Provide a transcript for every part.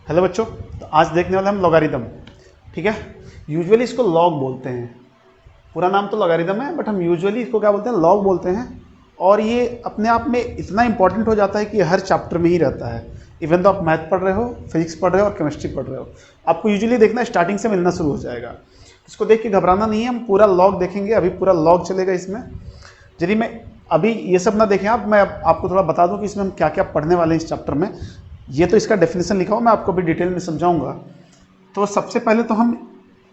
Hello बच्चों, तो आज देखने वाले हम लॉगरिदम। ठीक है, यूजुअली इसको लॉग बोलते हैं, पूरा नाम तो लॉगरिदम है बट हम यूजुअली इसको क्या बोलते हैं, लॉग बोलते हैं। और ये अपने आप में इतना इंपॉर्टेंट हो जाता है कि हर चैप्टर में ही रहता है। इवन तो आप मैथ पढ़ रहे हो, फिजिक्स पढ़ रहे हो और केमिस्ट्री पढ़ रहे हो, आपको यूजुअली देखना स्टार्टिंग से मिलना शुरू हो जाएगा। इसको देख के घबराना नहीं है, हम पूरा लॉग देखेंगे, अभी पूरा लॉग चलेगा इसमें। यदि मैं अभी ये सब ना देखें आप, मैं आपको थोड़ा बता दूं कि इसमें हम क्या क्या पढ़ने वाले हैं इस चैप्टर में। ये तो इसका डेफिनेशन लिखा हुआ, मैं आपको भी डिटेल में समझाऊंगा। तो सबसे पहले तो हम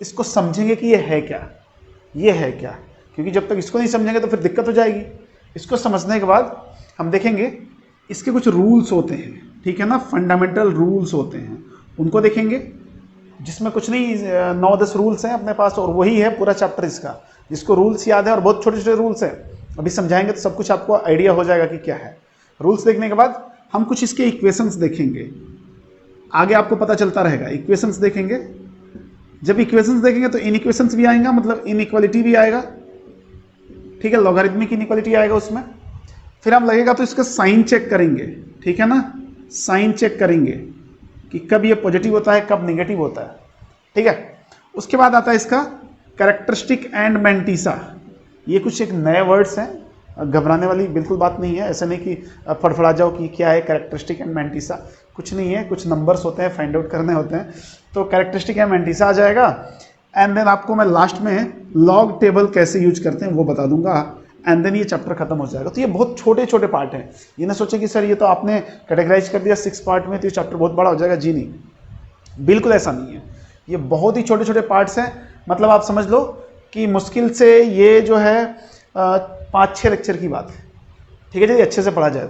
इसको समझेंगे कि ये है क्या, ये है क्या, क्योंकि जब तक इसको नहीं समझेंगे तो फिर दिक्कत हो जाएगी। इसको समझने के बाद हम देखेंगे इसके कुछ रूल्स होते हैं, ठीक है ना, फंडामेंटल रूल्स होते हैं, उनको देखेंगे। जिसमें कुछ नहीं, 9-10 रूल्स हैं अपने पास और वही है पूरा चैप्टर इसका, जिसको रूल्स याद है और बहुत छोटे छोटे रूल्स हैं। अभी समझाएंगे तो सब कुछ आपको आइडिया हो जाएगा कि क्या है। रूल्स देखने के बाद हम कुछ इसके इक्वेशंस देखेंगे, आगे आपको पता चलता रहेगा। इक्वेशंस देखेंगे, जब इक्वेशंस देखेंगे तो इनइक्वेशंस भी आएगा, मतलब इनइक्वालिटी भी आएगा, ठीक है, लॉगरिथमिक इनइक्वालिटी आएगा उसमें। फिर हम लगेगा तो इसका साइन चेक करेंगे, ठीक है ना, साइन चेक करेंगे कि कब ये पॉजिटिव होता है कब नेगेटिव होता है, ठीक है। उसके बाद आता है इसका कैरेक्टरिस्टिक एंड मैंटिसा। ये कुछ एक नए वर्ड्स हैं, घबराने वाली बिल्कुल बात नहीं है, ऐसा नहीं कि फड़फड़ा जाओ कि क्या है कैरेक्टरिस्टिक एंड मैंटिसा, कुछ नहीं है, कुछ नंबर्स होते हैं, फाइंड आउट करने होते हैं। तो कैरेक्टरिस्टिक एंड मैंटिसा आ जाएगा। एंड देन आपको मैं लास्ट में लॉग टेबल कैसे यूज करते हैं वो बता दूंगा, एंड देन ये चैप्टर खत्म हो जाएगा। तो ये बहुत छोटे छोटे पार्ट हैं, ये ना सोचे कि सर ये तो आपने कैटेगराइज कर दिया 6 पार्ट में तो ये चैप्टर बहुत बड़ा हो जाएगा। जी नहीं, बिल्कुल ऐसा नहीं है, ये बहुत ही छोटे छोटे पार्ट्स हैं। मतलब आप समझ लो कि मुश्किल से ये जो है 5-6 लेक्चर की बात है, ठीक है, यदि अच्छे से पढ़ा जाए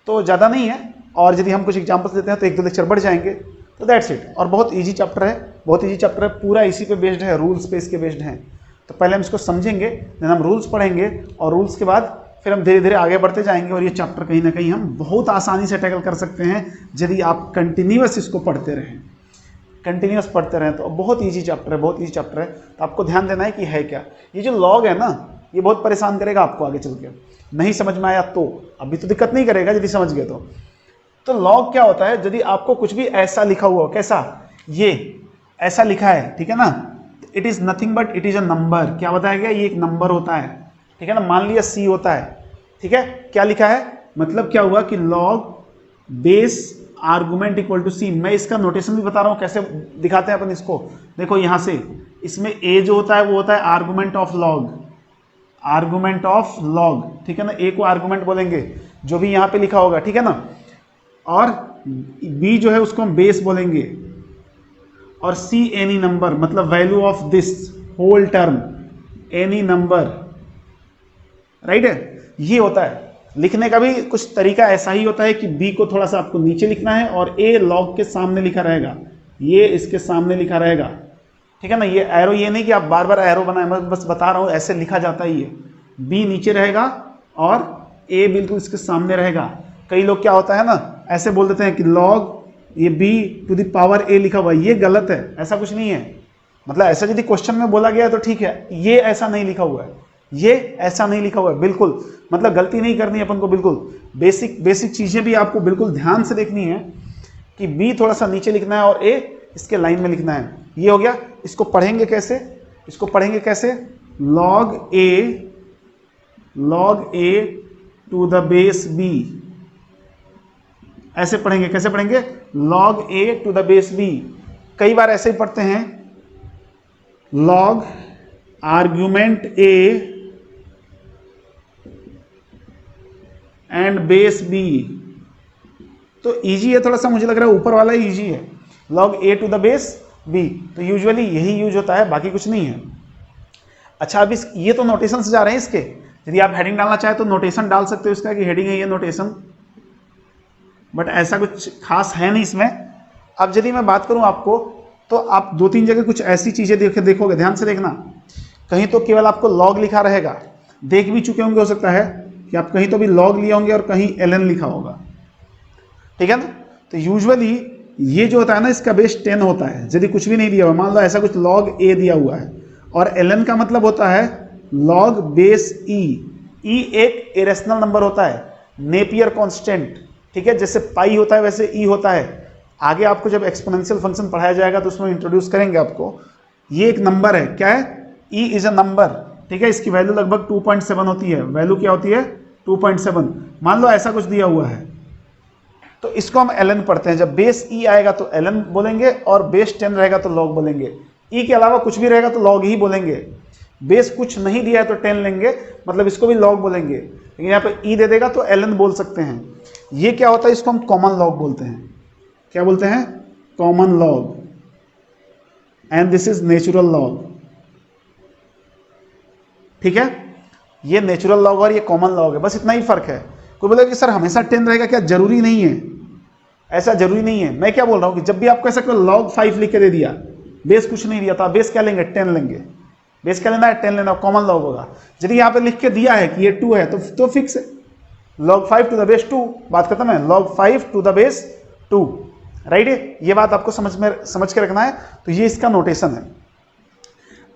तो ज़्यादा नहीं है। और यदि हम कुछ एग्जाम्पल्स देते हैं तो 1-2 लेक्चर बढ़ जाएंगे, तो दैट्स इट। और बहुत इजी चैप्टर है, बहुत इजी चैप्टर है, पूरा इसी पे बेस्ड है, रूल्स पे इसके बेस्ड हैं। तो पहले हम इसको समझेंगे, देन हम रूल्स पढ़ेंगे और रूल्स के बाद फिर हम धीरे धीरे आगे बढ़ते जाएंगे। और ये चैप्टर कहीं ना कहीं हम बहुत आसानी से टैकल कर सकते हैं यदि आप कंटिन्यूअस इसको पढ़ते रहें, कंटिन्यूअस पढ़ते रहें। तो बहुत ईजी चैप्टर है, बहुत ईजी चैप्टर है। तो आपको ध्यान देना है कि है क्या। ये जो लॉग है ना, ये बहुत परेशान करेगा आपको आगे चल के, नहीं समझ में आया तो। अभी तो दिक्कत नहीं करेगा यदि समझ गए तो लॉग क्या होता है, यदि आपको कुछ भी ऐसा लिखा हुआ हो, कैसा, ये ऐसा लिखा है, ठीक है ना, it is nothing but it is a number. क्या बताया गया, ये एक नंबर होता है, ठीक है ना। मान लिया C होता है, ठीक है, क्या लिखा है, मतलब क्या हुआ कि log base argument equal to C। मैं इसका नोटेशन भी बता रहा हूं कैसे दिखाते हैं अपन इसको। देखो यहां से, इसमें A जो होता है वो होता है argument of log, argument of log, ठीक है ना। A को आर्गुमेंट बोलेंगे जो भी यहां पे लिखा होगा, ठीक है ना। और B जो है उसको हम बेस बोलेंगे, और C एनी नंबर, मतलब value of this whole term, any number, right है। ये होता है लिखने का भी कुछ तरीका ऐसा ही होता है कि B को थोड़ा सा आपको नीचे लिखना है और A लॉग के सामने लिखा रहेगा, ये इसके सामने लिखा रहेगा, ठीक है ना। ये एरो, ये नहीं कि आप बार बार एरो बनाए, मैं बस बता रहा हूं ऐसे लिखा जाता है। ये B नीचे रहेगा और A बिल्कुल इसके सामने रहेगा। कई लोग क्या होता है ना, ऐसे बोल देते हैं कि लॉग ये B to the power A लिखा हुआ है, ये गलत है, ऐसा कुछ नहीं है। मतलब ऐसा यदि क्वेश्चन में बोला गया है तो ठीक है, ये ऐसा नहीं लिखा हुआ है, ये ऐसा नहीं लिखा हुआ है, बिल्कुल। मतलब गलती नहीं करनी है अपन को, बिल्कुल बेसिक चीजें भी आपको बिल्कुल ध्यान से देखनी है कि B थोड़ा सा नीचे लिखना है और A इसके लाइन में लिखना है। ये हो गया। इसको पढ़ेंगे कैसे, इसको पढ़ेंगे कैसे, log A to the base B, ऐसे पढ़ेंगे। कैसे पढ़ेंगे, log A to the base B। कई बार ऐसे ही पढ़ते हैं, log argument A and base B। तो इजी है थोड़ा सा, मुझे लग रहा है ऊपर वाला ही इजी है, log A to the base B। तो यूजुअली यही यूज होता है, बाकी कुछ नहीं है। अच्छा, अब ये तो नोटेशन से जा रहे हैं इसके। यदि आप हेडिंग डालना चाहे तो नोटेशन डाल सकते हो इसका कि हेडिंग है ये नोटेशन, बट ऐसा कुछ खास है नहीं इसमें। अब यदि मैं बात करूं आपको, तो आप 2-3 जगह कुछ ऐसी चीजें देखोगे, ध्यान से देखना। कहीं तो केवल आपको लॉग लिखा रहेगा, देख भी चुके होंगे, हो सकता है कि आप कहीं तो भी लॉग लिया होंगे और कहीं ln लिखा होगा, ठीक है ना। तो यूजुअली ये जो होता है ना, इसका बेस 10 होता है यदि कुछ भी नहीं दिया हुआ। मान लो ऐसा कुछ log A दिया हुआ है और ln का मतलब होता है log बेस E। E एक इरेशनल नंबर होता है, नेपियर कांस्टेंट, ठीक है, जैसे पाई होता है वैसे E होता है। आगे आपको जब एक्सपोनेंशियल फंक्शन पढ़ाया जाएगा तो उसमें इंट्रोड्यूस करेंगे आपको। ये एक नंबर है, क्या है, ई इज अ नंबर, ठीक है। इसकी वैल्यू लगभग 2.7 होती है। वैल्यू क्या होती है, 2.7। मान लो ऐसा कुछ दिया हुआ है, तो इसको हम ln पढ़ते हैं। जब बेस ई आएगा तो ln बोलेंगे, और बेस 10 रहेगा तो log बोलेंगे। ई के अलावा कुछ भी रहेगा तो log ही बोलेंगे। बेस कुछ नहीं दिया है तो 10 लेंगे, मतलब इसको भी log बोलेंगे। लेकिन यहाँ पे ई दे देगा तो ln बोल सकते हैं। ये क्या होता है, इसको हम कॉमन लॉग बोलते हैं। क्या बोलते हैं, common log, and this is natural log, ठीक है। ये नेचुरल लॉग और ये कॉमन लॉग है, बस इतना ही फर्क है। कोई बोलेगा कि सर हमेशा 10 रहेगा, क्या जरूरी नहीं है, ऐसा जरूरी नहीं है। मैं क्या बोल रहा हूं कि जब भी आपको ऐसा कोई log 5 लिख के दे दिया, बेस कुछ नहीं दिया, तो आप बेस क्या लेंगे, 10 लेंगे। बेस क्या लेना है, 10 लेना, कॉमन लॉग होगा। यदि यहाँ पे लिख के दिया है कि ये 2 है तो फिक्स है, log 5 टू द बेस 2, बात खत्म है। log 5 to the base 2, right है। ये बात आपको समझ के रखना है। तो ये इसका नोटेशन है।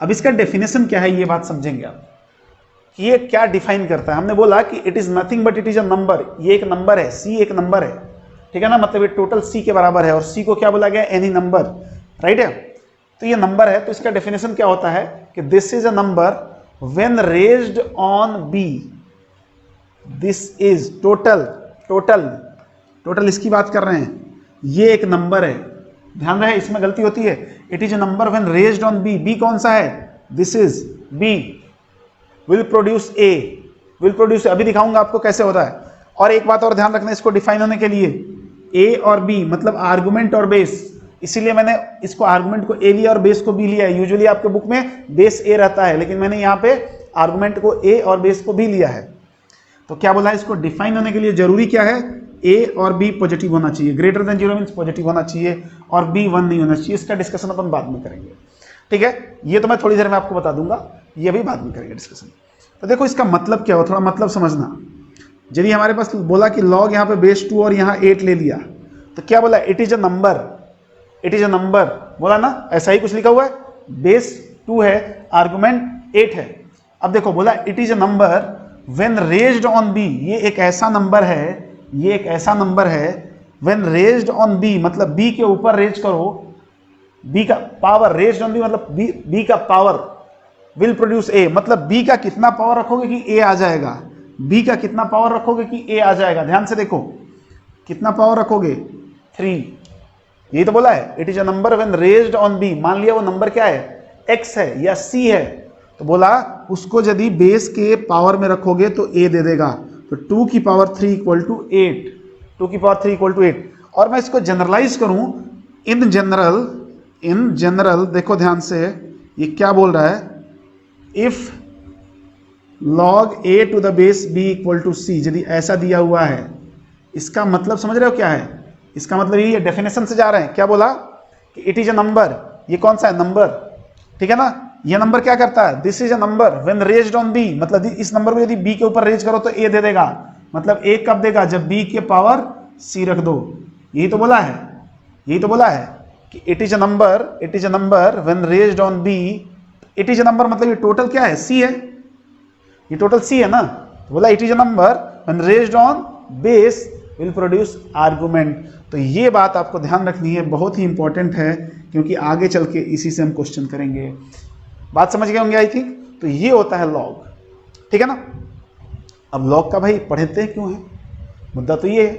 अब इसका डेफिनेशन क्या है, ये बात समझेंगे आप कि ये क्या डिफाइन करता है। हमने बोला कि it is nothing but it is a number. ये एक नंबर है, सी एक नंबर है, ठीक है ना। मतलब ये टोटल सी के बराबर है, और सी को क्या बोला गया, एनी नंबर, राइट है। तो ये नंबर है, तो इसका डेफिनेशन क्या होता है कि this is a number when raised on B, this is total, total इसकी बात कर रहे हैं। ये एक नंबर है, ध्यान रहे इसमें गलती होती है। It is a number when raised on B, B कौन सा है, this is B, will produce A, will produce, अभी दिखाऊंगा आपको कैसे होता है। और एक बात और ध्यान रखना इसको डिफाइन होने के लिए, ए और बी मतलब आर्गुमेंट और बेस, इसीलिए मैंने इसको आर्गुमेंट को ए लिया और बेस को बी लिया है। यूजुअली आपके बुक में बेस ए रहता है, लेकिन मैंने यहाँ पे आर्गुमेंट को ए और बेस को बी लिया है। तो क्या बोला है, इसको डिफाइन होने के लिए जरूरी क्या है, ए और बी पॉजिटिव होना चाहिए, ग्रेटर देन 0 मीन्स पॉजिटिव होना चाहिए, और बी 1 नहीं होना चाहिए। इसका डिस्कशन अपन बाद में करेंगे, ठीक है। ये तो मैं थोड़ी देर में आपको बता दूंगा, ये भी बाद में करेंगे डिस्कशन। तो देखो इसका मतलब क्या हो, थोड़ा मतलब समझना। यदि हमारे पास बोला कि log यहाँ पे बेस 2 और यहाँ 8 ले लिया, तो क्या बोला, it is a number, it is a number बोला ना, ऐसा ही कुछ लिखा हुआ है। बेस 2 है, आर्गुमेंट 8 है। अब देखो बोला it is a number when raised on B, ये एक ऐसा नंबर है, ये एक ऐसा नंबर है व्हेन रेज्ड ऑन बी, मतलब बी के ऊपर रेज करो, बी का पावर, रेज्ड ऑन बी मतलब बी का पावर, विल प्रोड्यूस ए, मतलब बी का कितना पावर रखोगे कि ए आ जाएगा, बी का कितना पावर रखोगे कि ए आ जाएगा। ध्यान से देखो कितना पावर रखोगे, 3, यही तो बोला है। It is a number when raised on B, मान लिया वो नंबर क्या है, एक्स है या सी है, तो बोला उसको यदि बेस के पावर में रखोगे तो ए दे देगा। तो 2 की पावर 3 इक्वल टू 8, 2 की पावर 3 इक्वल टू 8। और मैं इसको जनरलाइज करूं, इन जनरल देखो ध्यान से, ये क्या बोल रहा है, if log a to the base b equal to c, यदि ऐसा दिया हुआ है, इसका मतलब समझ रहे हो क्या है, इसका मतलब ये डेफिनेशन से जा रहे हैं। क्या बोला कि इट इज अ नंबर, ये कौन सा है, नंबर, ठीक है ना। ये नंबर क्या करता है, this is a number when raised on b, मतलब इस नंबर को यदि b के ऊपर रेज करो तो a दे देगा, मतलब a कब देगा, जब b के पावर c रख दो। यही तो बोला है, यही तो बोला है कि it is a number when raised on b, it is a number मतलब ये टोटल क्या है, c है, ये टोटल c है ना। तो बोला it is a number when raised on base will produce argument. तो ये बात आपको ध्यान रखनी है, बहुत ही इंपॉर्टेंट है, क्योंकि आगे चल के इसी से हम क्वेश्चन करेंगे। बात समझ गए होंगे आई थिंक। तो ये होता है लॉग, ठीक है ना। अब लॉग का भाई पढ़ते क्यों है, मुद्दा तो ये है,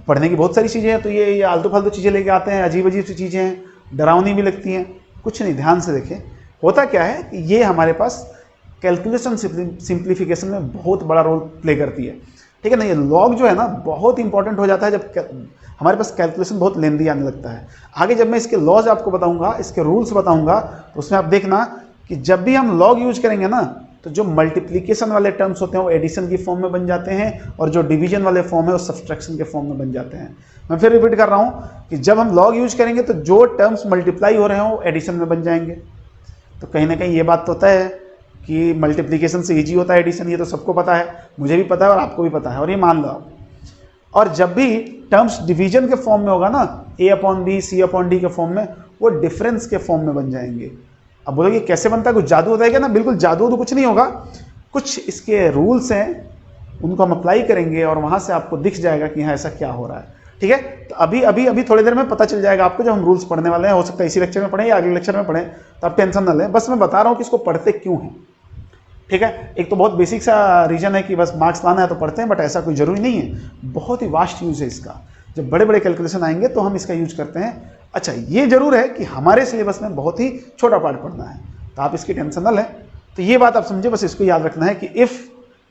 पढ़ने की बहुत सारी चीज़ें हैं, तो ये आलतू फालतू चीज़ें लेके आते हैं, अजीब अजीब सी चीज़ें हैं, डरावनी भी लगती हैं। कुछ नहीं, ध्यान से देखें, होता क्या है कि ये हमारे पास कैलकुलेशन सिंप्लीफिकेशन में बहुत बड़ा रोल प्ले करती है, ठीक है ना। ये लॉग जो है ना बहुत इंपॉर्टेंट हो जाता है जब हमारे पास कैलकुलेशन बहुत लेंदी आने लगता है। आगे जब मैं इसके लॉज आपको बताऊंगा, इसके रूल्स बताऊंगा, तो उसमें आप देखना कि जब भी हम लॉग यूज करेंगे ना, तो जो मल्टीप्लिकेशन वाले टर्म्स होते हैं वो एडिशन की फॉर्म में बन जाते हैं, और जो डिवीजन वाले फॉर्म है वो सब्सट्रैक्शन के फॉर्म में बन जाते हैं। मैं फिर रिपीट कर रहा हूँ कि जब हम लॉग यूज करेंगे तो जो टर्म्स मल्टीप्लाई हो रहे हैं वो एडिशन में बन जाएंगे। तो कहीं ना कहीं ये बात तो तय है कि मल्टीप्लिकेशन से ईजी होता है एडिशन, ये तो सबको पता है, मुझे भी पता है और आपको भी पता है, और ये मान लो आप। और जब भी टर्म्स डिवीजन के फॉर्म में होगा ना, a/b c/d के फॉर्म में, वो डिफरेंस के फॉर्म में बन जाएंगे। अब बोलोगे कैसे बनता है, कुछ जादू होता है क्या? ना, बिल्कुल जादू तो कुछ नहीं होगा, कुछ इसके रूल्स हैं, उनको हम अप्लाई करेंगे और वहाँ से आपको दिख जाएगा कि हाँ ऐसा क्या हो रहा है, ठीक है। तो अभी थोड़ी देर में पता चल जाएगा आपको, जब हम रूल्स पढ़ने वाले हैं। हो सकता है इसी लेक्चर में पढ़ें या अगले लेक्चर में पढ़ें, तो आप टेंशन ना लें। बस मैं बता रहा हूँ कि इसको पढ़ते क्यों हैं, ठीक है। एक तो बहुत बेसिक सा रीजन है कि बस मार्क्स लाना है तो पढ़ते हैं, बट ऐसा कोई जरूरी नहीं है। बहुत ही वास्ट यूज है इसका। जब बड़े बड़े कैलकुलेशन आएंगे तो हम इसका यूज करते हैं। अच्छा, ये जरूर है कि हमारे सिलेबस में बहुत ही छोटा पार्ट पढ़ना है, तो आप इसकी टेंशन ना लें। तो ये बात आप समझे, बस इसको याद रखना है कि इफ,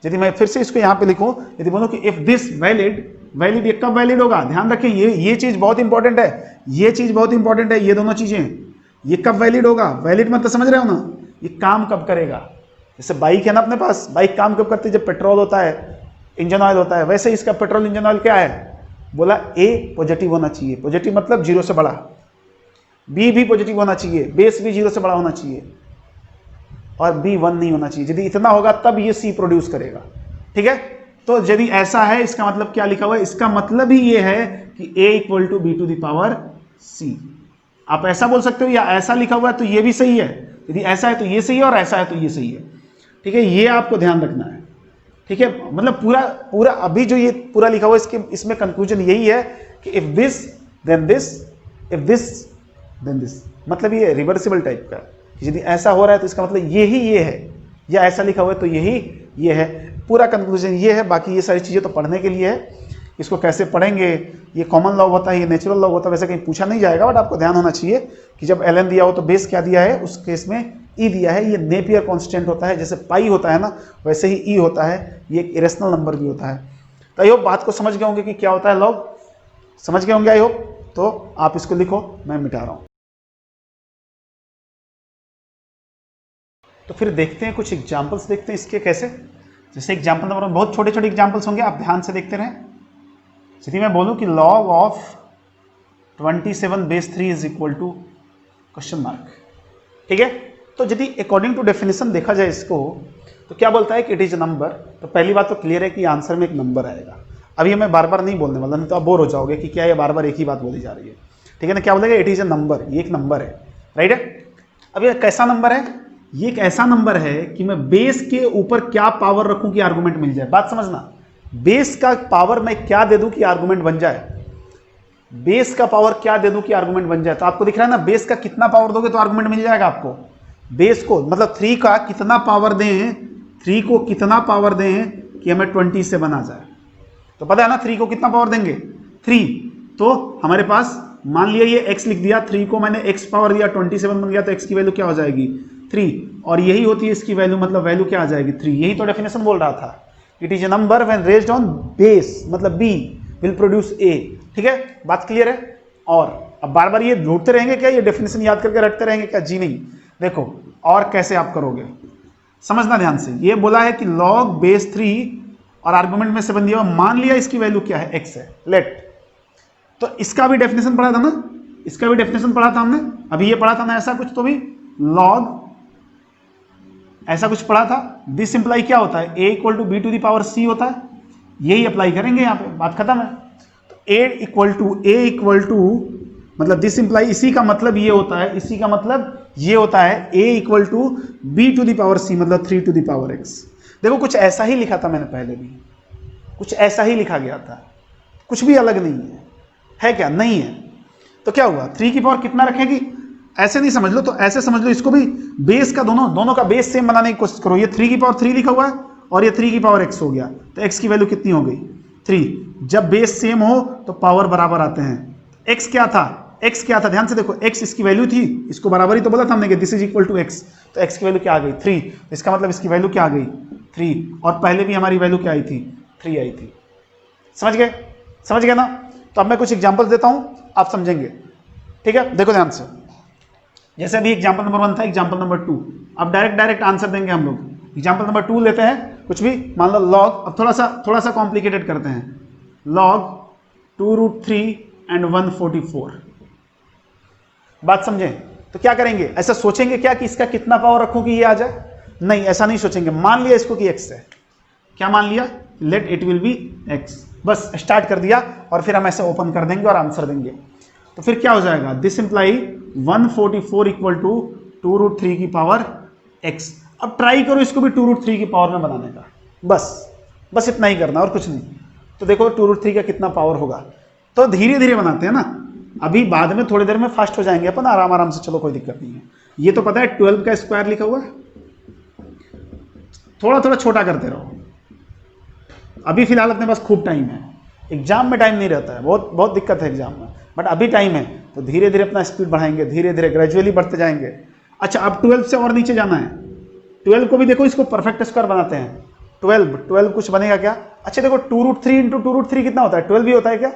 यदि मैं फिर से इसको यहाँ पे लिखूं, यदि बोलूं कि इफ दिस वैलिड, वैलिड ये कब वैलिड होगा, ध्यान रखें, ये चीज बहुत इंपॉर्टेंट है, ये चीज बहुत इंपॉर्टेंट है, ये दोनों चीजें। ये कब वैलिड होगा, वैलिड मतलब समझ रहे हो ना, ये काम कब करेगा। जैसे बाइक है ना अपने पास, बाइक काम कब करती है, जब पेट्रोल होता है, इंजन ऑयल होता है। वैसे इसका पेट्रोल इंजन ऑयल क्या है, बोला ए पॉजिटिव होना चाहिए। पॉजिटिव मतलब 0 से बड़ा, बी भी पॉजिटिव होना चाहिए, बेस भी 0 से बड़ा होना चाहिए, और बी 1 नहीं होना चाहिए। यदि इतना होगा तब ये सी प्रोड्यूस करेगा, ठीक है। तो यदि ऐसा है, इसका मतलब क्या लिखा हुआ है, इसका मतलब ही ये है कि a equal to B to the power c. आप ऐसा बोल सकते हो, या ऐसा लिखा हुआ है तो ये भी सही है। यदि ऐसा है तो ये सही है, और ऐसा है तो ये सही है, ठीक है। ये आपको ध्यान रखना है, ठीक है। मतलब पूरा अभी जो ये पूरा लिखा हुआ है, इसमें कंक्लूजन यही है कि if this then this, if this then this. मतलब ये रिवर्सिबल टाइप का, यदि ऐसा हो रहा है तो इसका मतलब यही ये है, या ऐसा लिखा हुआ है तो यही ये है। पूरा कंक्लूजन ये है। बाकी ये सारी चीज़ें तो पढ़ने के लिए है, इसको कैसे पढ़ेंगे, ये कॉमन लॉ होता है, ये नेचुरल लॉ होता है, वैसे कहीं पूछा नहीं जाएगा। बट आपको ध्यान होना चाहिए कि जब ln दिया हो तो बेस क्या दिया है, उस केस में ई दिया है। ये नेपियर कांस्टेंट होता है, जैसे पाई होता है ना, वैसे ही ई होता है। ये एक इरेशनल नंबर भी होता है। तो आई होप बात को समझ गए होंगे कि क्या होता है लॉग, समझ गए होंगे आई होप। तो आप इसको लिखो, मैं मिटा रहा हूँ। तो फिर देखते हैं कुछ एग्जाम्पल्स, देखते हैं इसके कैसे। जैसे एग्जाम्पल नंबर 1, बहुत छोटे छोटे एग्जाम्पल्स होंगे, आप ध्यान से देखते रहें। यदि मैं बोलूं कि log of 27 base 3 is equal to question mark, ठीक है। तो यदि अकॉर्डिंग टू डेफिनेशन देखा जाए इसको, तो क्या बोलता है कि इट इज अ नंबर। तो पहली बात तो क्लियर है कि आंसर में एक नंबर आएगा। अभी मैं बार बार नहीं बोलने वाला, नहीं तो आप बोर हो जाओगे कि क्या ये बार बार एक ही बात बोली जा रही है, ठीक है ना। क्या बोलेगा, इट इज अ नंबर, ये एक नंबर है, राइट है। अब ये कैसा नंबर है, ये एक ऐसा नंबर है कि मैं बेस के ऊपर क्या पावर रखूं कि आर्गुमेंट मिल जाए। बात समझना, बेस का पावर मैं क्या दे दूं कि आर्गुमेंट बन जाए, बेस का पावर क्या दे दूं कि आर्गुमेंट बन जाए। तो आपको दिख रहा है ना, बेस का कितना पावर दोगे तो आर्गुमेंट मिल जाएगा आपको। बेस को मतलब 3 का कितना पावर दें, 3 को कितना पावर दें कि हमें 27 आ जाए। तो पता है ना 3 को कितना पावर देंगे, 3। तो हमारे पास मान लिया ये x लिख दिया, 3 को मैंने x पावर दिया, 27 बन गया, तो x की वैल्यू क्या हो जाएगी, 3। और यही होती है इसकी वैल्यू, मतलब वैल्यू क्या आ जाएगी, 3। यही तो डेफिनेशन बोल रहा था, it is a number when raised on base, मतलब b विल प्रोड्यूस a, ठीक है। बात क्लियर है। और अब बार बार ये ढूंढते रहेंगे क्या, ये डेफिनेशन याद करके रखते रहेंगे क्या, जी नहीं। देखो और कैसे आप करोगे, समझना ध्यान से। ये बोला है कि log बेस 3 और आर्गुमेंट में 7 दिया, मान लिया इसकी वैल्यू क्या है, x है, लेट। तो इसका भी डेफिनेशन पढ़ा था ना, इसका भी डेफिनेशन पढ़ा था हमने, अभी ये पढ़ा था ना ऐसा कुछ, तो भी log ऐसा कुछ पढ़ा था। दिस इंप्लाई क्या होता है, a equal to B to the power c होता है, यही अप्लाई करेंगे यहाँ पे, बात खत्म है। तो a इक्वल टू मतलब दिस इंप्लाई, इसी का मतलब ये होता है, इसी का मतलब ये होता है a equal to B to the power c, मतलब 3 टू द पावर x। देखो कुछ ऐसा ही लिखा था मैंने पहले भी, कुछ ऐसा ही लिखा गया था, कुछ भी अलग नहीं है क्या, नहीं है। तो क्या हुआ, 3 की पावर कितना रखेगी, ऐसे नहीं समझ लो, तो ऐसे समझ लो इसको भी, बेस का दोनों का बेस सेम बनाने की कोशिश करो। ये 3 की पावर 3 लिखा हुआ है और ये 3 की पावर x हो गया, तो x की वैल्यू कितनी हो गई, 3। जब बेस सेम हो तो पावर बराबर आते हैं। x क्या था, x क्या था, ध्यान से देखो, x इसकी वैल्यू थी, इसको बराबर ही तो बोला था हमने कि this is equal to x, तो x की वैल्यू क्या आ गई, 3। इसका मतलब इसकी वैल्यू क्या आ गई, 3। और पहले भी हमारी वैल्यू क्या आई थी, 3 आई थी। समझ गए ना। तो अब मैं कुछ एग्जांपल्स देता हूं, आप समझेंगे, ठीक है। देखो ध्यान से, जैसे अभी एग्जांपल नंबर 1 था, एग्जांपल नंबर 2। अब डायरेक्ट आंसर देंगे हम लोग। एग्जांपल नंबर 2 लेते हैं, कुछ भी मान लो लॉग, अब थोड़ा सा कॉम्प्लिकेटेड करते हैं, लॉग 2√3 एंड 144। बात समझें, तो क्या करेंगे, ऐसा सोचेंगे क्या कि इसका कितना पावर रखूं कि ये आ जाए, नहीं ऐसा नहीं सोचेंगे। मान लिया इसको कि x है, क्या मान लिया, let it will be x, बस स्टार्ट कर दिया, और फिर हम ऐसे ओपन कर देंगे और आंसर देंगे। तो फिर क्या हो जाएगा, दिस इंप्लाई 144 इक्वल टू 2√3 की पावर x। अब ट्राई करो इसको भी 2√3 की पावर में बनाने का, बस इतना ही करना और कुछ नहीं। तो देखो 2√3 का कितना पावर होगा, तो धीरे धीरे बनाते हैं ना, अभी बाद में थोड़ी देर में फास्ट हो जाएंगे अपन आराम आराम से, चलो कोई दिक्कत नहीं है। ये तो पता है 12 का स्क्वायर लिखा हुआ है, थोड़ा थोड़ा छोटा करते रहो। अभी फिलहाल अपने पास खूब टाइम है, एग्जाम में टाइम नहीं रहता है, बहुत बहुत दिक्कत है एग्जाम में, बट अभी टाइम है तो धीरे धीरे अपना स्पीड बढ़ाएंगे, धीरे धीरे ग्रेजुअली बढ़ते जाएंगे। अच्छा अब 12 से और नीचे जाना है, 12 को भी देखो इसको परफेक्ट स्क्वायर बनाते हैं। 12 कुछ बनेगा क्या? अच्छा देखो 2√3 इंटू 2√3 कितना होता है? 12 भी होता है क्या?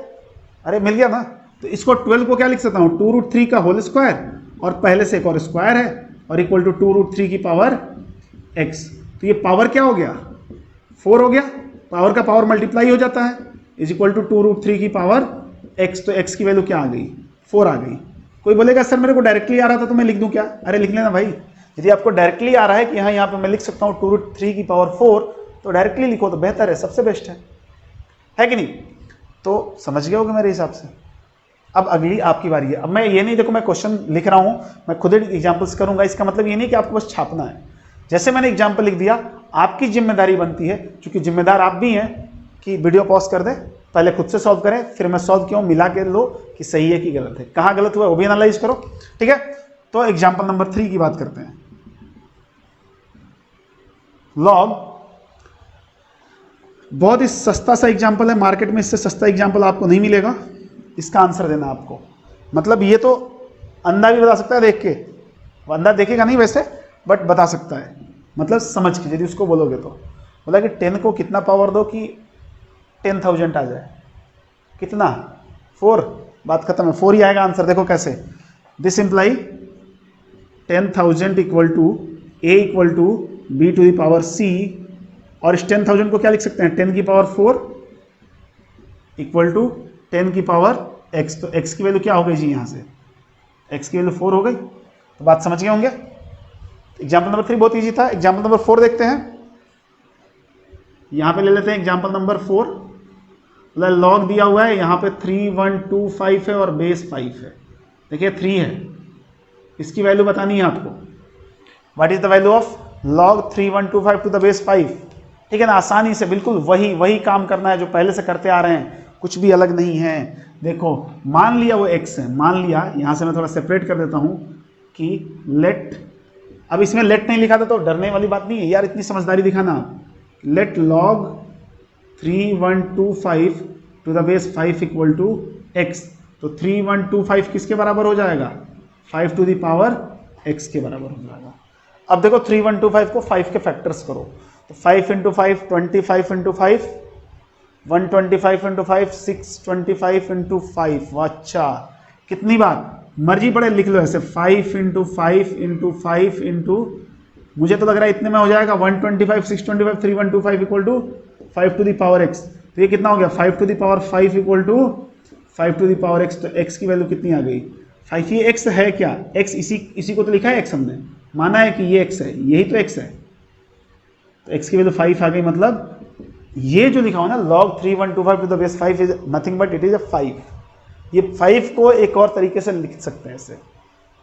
अरे मिल गया ना। तो इसको 12 को क्या लिख सकता हूँ? 2√3 का होल स्क्वायर और पहले से एक और स्क्वायर है और इक्वल टू 2√3 की पावर x। तो ये पावर क्या हो गया? 4 हो गया, पावर का पावर मल्टीप्लाई हो जाता है, इज इक्वल टू 2√3 की पावर x। तो x की वैल्यू क्या आ गई? 4 आ गई। कोई बोलेगा सर मेरे को डायरेक्टली आ रहा था तो मैं लिख दूं क्या? अरे लिख लेना भाई, यदि आपको डायरेक्टली आ रहा है कि हाँ यहाँ पे मैं लिख सकता हूँ 2√3 की पावर 4, तो डायरेक्टली लिखो तो बेहतर है, सबसे बेस्ट है कि नहीं? तो समझ गए होगे मेरे हिसाब से। अब अगली आपकी बारी है। अब मैं ये नहीं, देखो मैं क्वेश्चन लिख रहा हूँ, मैं खुद ही एग्जाम्पल्स करूंगा, इसका मतलब ये नहीं कि आपको बस छापना है। जैसे मैंने एग्जाम्पल लिख दिया, आपकी जिम्मेदारी बनती है, क्योंकि जिम्मेदार आप भी हैं, कि वीडियो पॉज कर दें, पहले खुद से सॉल्व करें, फिर मैं सॉल्व क्यों मिला के लो कि सही है कि गलत है, कहाँ गलत हुआ वो भी एनालाइज करो, ठीक है? तो एग्जाम्पल नंबर 3 की बात करते हैं। लॉग, बहुत ही सस्ता सा एग्जाम्पल है, मार्केट में इससे सस्ता एग्जाम्पल आपको नहीं मिलेगा। इसका आंसर देना आपको, मतलब ये तो अंधा भी बता सकता है देख के, अंधा देखेगा नहीं वैसे, बट बता सकता है, मतलब समझ के, यदि उसको बोलोगे तो। बोला कि 10 को कितना पावर दो कि 10,000 आ जाए, कितना? 4, बात खत्म है, 4 ही आएगा आंसर। देखो कैसे, this imply 10,000 equal to a equal to b to the power c, और इस 10,000 को क्या लिख सकते हैं? 10 की पावर 4 इक्वल टू 10 की पावर x। तो x की वैल्यू क्या हो गई जी? यहाँ से x की वैल्यू 4 हो गई। तो बात समझ गए होंगे। एग्जाम्पल नंबर 3 बहुत ईजी था। एग्जाम्पल नंबर 4 देखते हैं, यहाँ पे ले लेते हैं एग्जाम्पल नंबर 4। लॉग दिया हुआ है, यहाँ पे 3125 है और बेस 5 है। देखिए 3 है, इसकी वैल्यू बतानी है आपको। What is the value of log 3125 to the base 5? ठीक है ना, आसानी से बिल्कुल वही काम करना है जो पहले से करते आ रहे हैं, कुछ भी अलग नहीं है। देखो मान लिया वो x है, मान लिया, यहाँ से मैं थोड़ा सेपरेट कर देता हूँ कि लेट, अब इसमें लेट नहीं लिखा था तो डरने वाली बात नहीं है यार, इतनी समझदारी दिखाना। Let log 3125 to the base 5 equal to x। तो 3125 किसके बराबर हो जाएगा? 5 टू द पावर x के बराबर हो जाएगा। अब देखो 3125 को 5 के फैक्टर्स करो, तो 5 इंटू 5 25 इंटू 5 125 इंटू 5 625 इंटू 5। अच्छा कितनी बार मर्जी पड़े लिख लो ऐसे, 5 इंटू 5 इंटू 5 इंटू, मुझे तो लग रहा है इतने में हो जाएगा 125 625 3125 equal to 5 to the power x। तो ये कितना हो गया? 5 to the power 5 equal to 5 to the power x। तो x की वैल्यू कितनी आ गई? 5। ये x है क्या? x इसी को तो लिखा है x, हमने माना है कि ये x है, यही तो x है। तो x की वैल्यू 5 आ गई, मतलब ये जो लिखा हो ना log 3125 to the base 5 is nothing but it is a 5। ये 5 को एक और तरीके से लिख सकते हैं ऐसे।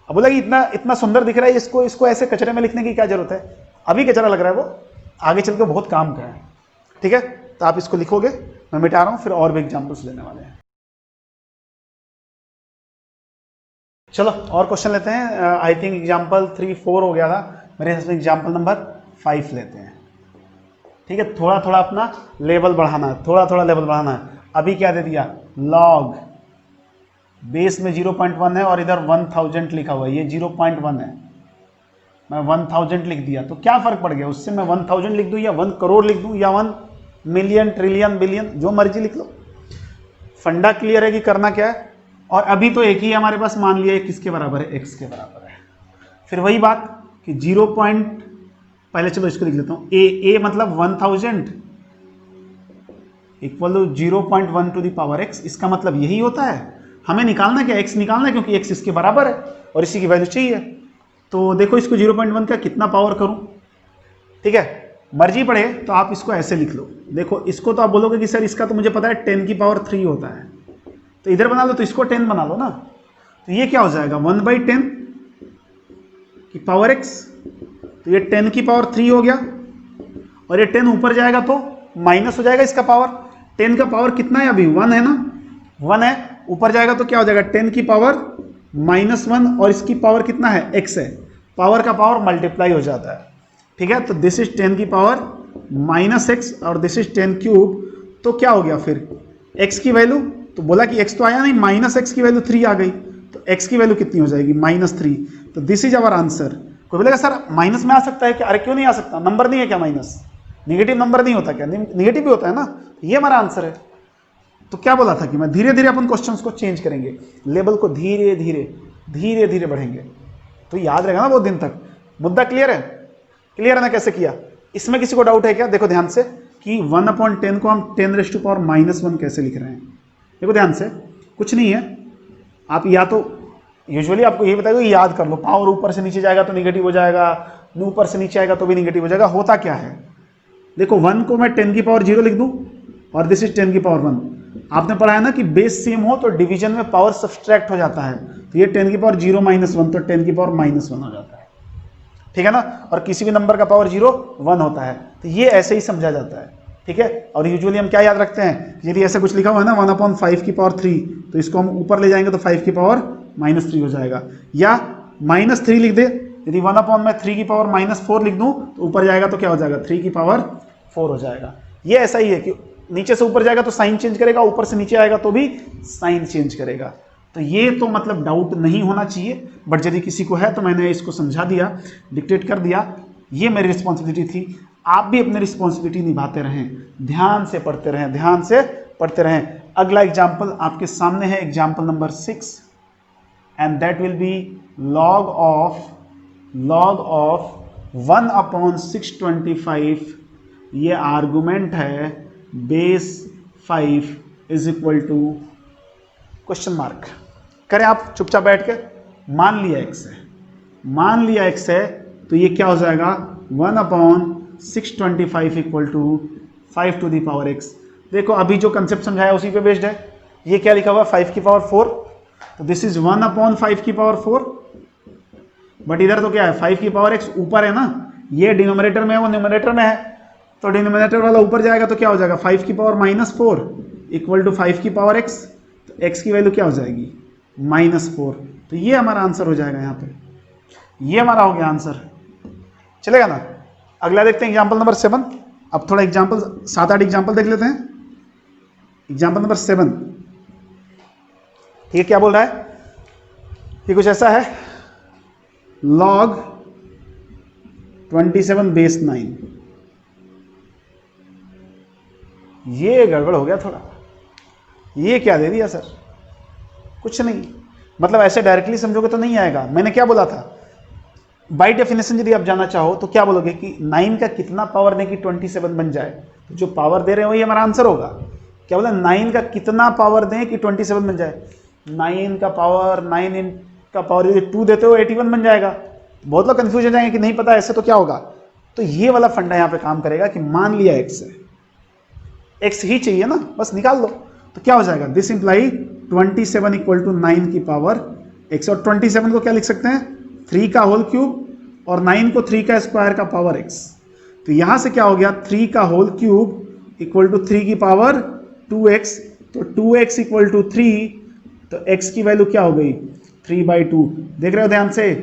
अब बोला कि इतना सुंदर दिख रहा है, इसको ऐसे कचरे में लिखने की क्या जरूरत है? अभी कचरा लग रहा है, वो आगे चल के बहुत काम का है। ठीक है, तो आप इसको लिखोगे, मैं मिटा रहा हूं, फिर और भी एग्जाम्पल्स लेने वाले हैं। चलो और क्वेश्चन लेते हैं। आई थिंक एग्जाम्पल 3 4 हो गया था मेरे हिसाब से, एग्जाम्पल नंबर 5 लेते हैं। ठीक है, थोड़ा थोड़ा अपना लेवल बढ़ाना है, थोड़ा थोड़ा लेवल बढ़ाना है। अभी क्या दे दिया? लॉग बेस में 0.1 है और इधर 1000 लिखा हुआ है, ये 0.1 है, मैं 1000 लिख दिया, तो क्या फर्क पड़ गया उससे? मैं 1000 लिख दूं या 1 करोड़ लिख दूं या 1 मिलियन ट्रिलियन बिलियन, जो मर्जी लिख लो। फंडा क्लियर है कि करना क्या है। और अभी तो एक ही है हमारे पास, मान लिया किसके बराबर है? x के बराबर है। फिर वही बात कि 0. पहले चलो इसको लिख लेता हूं, a मतलब 1000 equal to 0.1 to the power x। इसका मतलब यही होता है, हमें निकालना क्या? x निकालना है, क्योंकि x इसके बराबर है और इसी की वैल्यू चाहिए। तो देखो इसको 0.1 का कितना पावर करूं, ठीक है, मर्जी पड़े तो आप इसको ऐसे लिख लो। देखो इसको तो आप बोलोगे कि सर इसका तो मुझे पता है 10 की पावर 3 होता है, तो इधर बना लो, तो इसको 10 बना लो ना। तो ये क्या हो जाएगा? 1/10 की पावर x। तो ये 10 की पावर 3 हो गया, और ये 10 ऊपर जाएगा तो माइनस हो जाएगा इसका पावर। 10 का पावर कितना है? अभी 1 है ना, 1 है, ऊपर जाएगा तो क्या हो जाएगा 10 की पावर -1 और इसकी पावर कितना है x है, पावर का पावर मल्टीप्लाई हो जाता है। ठीक है, तो दिस इज 10 की पावर -x और दिस इज 10 क्यूब, तो क्या हो गया फिर x की वैल्यू, तो बोला कि x तो आया नहीं, -x की वैल्यू 3 आ गई, तो x की वैल्यू कितनी हो जाएगी -3। तो दिस इज आवर आंसर। कोई बोलेगा सर माइनस में आ सकता है क्या? अरे क्यों नहीं आ सकता, नंबर नहीं है क्या माइनस, निगेटिव नंबर नहीं होता क्या? निगेटिव भी होता है ना, ये हमारा आंसर है। तो क्या बोला था कि मैं धीरे धीरे अपन क्वेश्चंस को चेंज करेंगे, लेवल को धीरे धीरे बढ़ेंगे, तो याद रहेगा ना बहुत दिन तक। मुद्दा क्लियर है? क्लियर है ना कैसे किया? इसमें किसी को डाउट है क्या? देखो ध्यान से कि 1/10 को हम 10⁻⁻1 कैसे लिख रहे हैं। देखो ध्यान से, कुछ नहीं है, आप या तो यूजुअली आपको ये बताएगा याद कर लो, पावर ऊपर से नीचे जाएगा तो निगेटिव हो जाएगा, ऊपर से नीचे आएगा तो भी निगेटिव हो जाएगा। होता क्या है, देखो 1 को मैं 10 की पावर 0 लिख दूं और दिस इज 10 की पावर 1। आपने पढ़ा है ना कि बेस सेम हो तो डिवीजन में पावर सब्सट्रैक्ट हो जाता है, तो ये 10 की पावर 0 -1 तो 10 की पावर -1 हो जाता है। ठीक है ना, और किसी भी नंबर का पावर 0 1 होता है, तो ये ऐसे ही समझा जाता है। ठीक है, और यूजुअली हम क्या याद रखते हैं, यदि ऐसा कुछ लिखा हुआ है ना 1/5 की पावर 3, तो इसको हम ऊपर ले जाएंगे तो 5 की पावर -3 हो जाएगा, या -3 लिख दे, यदि 1/3 की पावर -4 लिख दूं तो ऊपर जाएगा तो क्या हो जाएगा 3 की पावर 4 हो जाएगा। ये ऐसा ही है कि नीचे से ऊपर जाएगा तो साइन चेंज करेगा, ऊपर से नीचे आएगा तो भी साइन चेंज करेगा। तो ये तो मतलब डाउट नहीं होना चाहिए, बट यदि किसी को है तो मैंने इसको समझा दिया, डिक्टेट कर दिया, ये मेरी रिस्पॉन्सिबिलिटी थी। आप भी अपनी रिस्पॉन्सिबिलिटी निभाते रहें, ध्यान से पढ़ते रहें, ध्यान से पढ़ते रहें। अगला एग्जाम्पल आपके सामने है, example number 6, and that will be log of 1/625, ये आर्गुमेंट है base 5 is equal to question mark. करें आप चुपचाप बैठ के, मान लिया x है, मान लिया x है, तो ये क्या हो जाएगा 1/625 equal to 5 to the power x। देखो अभी जो कंसेप्ट समझाया उसी पे बेस्ड है। ये क्या लिखा हुआ 5 की पावर 4, तो दिस इज 1/5 की पावर 4, बट इधर तो क्या है 5 की पावर x ऊपर है ना, ये डिनोमिनेटर में है वो न्यूमरेटर में है, तो डिनोमिनेटर वाला ऊपर जाएगा तो क्या हो जाएगा 5 की पावर -4 इक्वल टू 5 की पावर x, तो x की वैल्यू क्या हो जाएगी -4। तो ये हमारा आंसर हो जाएगा, यहाँ पे ये हमारा हो गया आंसर। चलेगा ना? अगला देखते हैं एग्जाम्पल नंबर 7। अब थोड़ा एग्जाम्पल 7-8 एग्जाम्पल देख लेते हैं। एग्जाम्पल नंबर 7, ये क्या बोल रहा है, ये कुछ ऐसा है, log 27 बेस 9। ये गड़बड़ हो गया थोड़ा, ये क्या दे दिया सर, कुछ नहीं, मतलब ऐसे डायरेक्टली समझोगे तो नहीं आएगा। मैंने क्या बोला था, बाय डेफिनेशन यदि आप जाना चाहो तो क्या बोलोगे कि 9 का कितना पावर दें कि 27 बन जाए, तो जो पावर दे रहे हो ये हमारा आंसर होगा। क्या बोला 9 का कितना पावर दें कि 27 बन जाए, 9 का पावर 9 का पावर यदि 2 देते हो 81 बन जाएगा। बहुत लोग कंफ्यूज हो जाएंगे कि नहीं पता ऐसे तो क्या होगा, तो ये वाला फंडा यहाँ पे काम करेगा कि मान लिया x है, x ही चाहिए ना, बस निकाल दो, तो क्या हो जाएगा दिस इंप्लाई 27 इक्वल टू 9 की पावर x, और 27 को क्या लिख सकते हैं 3 का होल क्यूब, और 9 को 3 का स्क्वायर का पावर x, तो यहाँ से क्या हो गया 3 का होल क्यूब इक्वल टू 3 की पावर 2x, तो 2x इक्वल टू 3, तो x की वैल्यू क्या हो गई 3/2। देख रहे हो ध्यान से,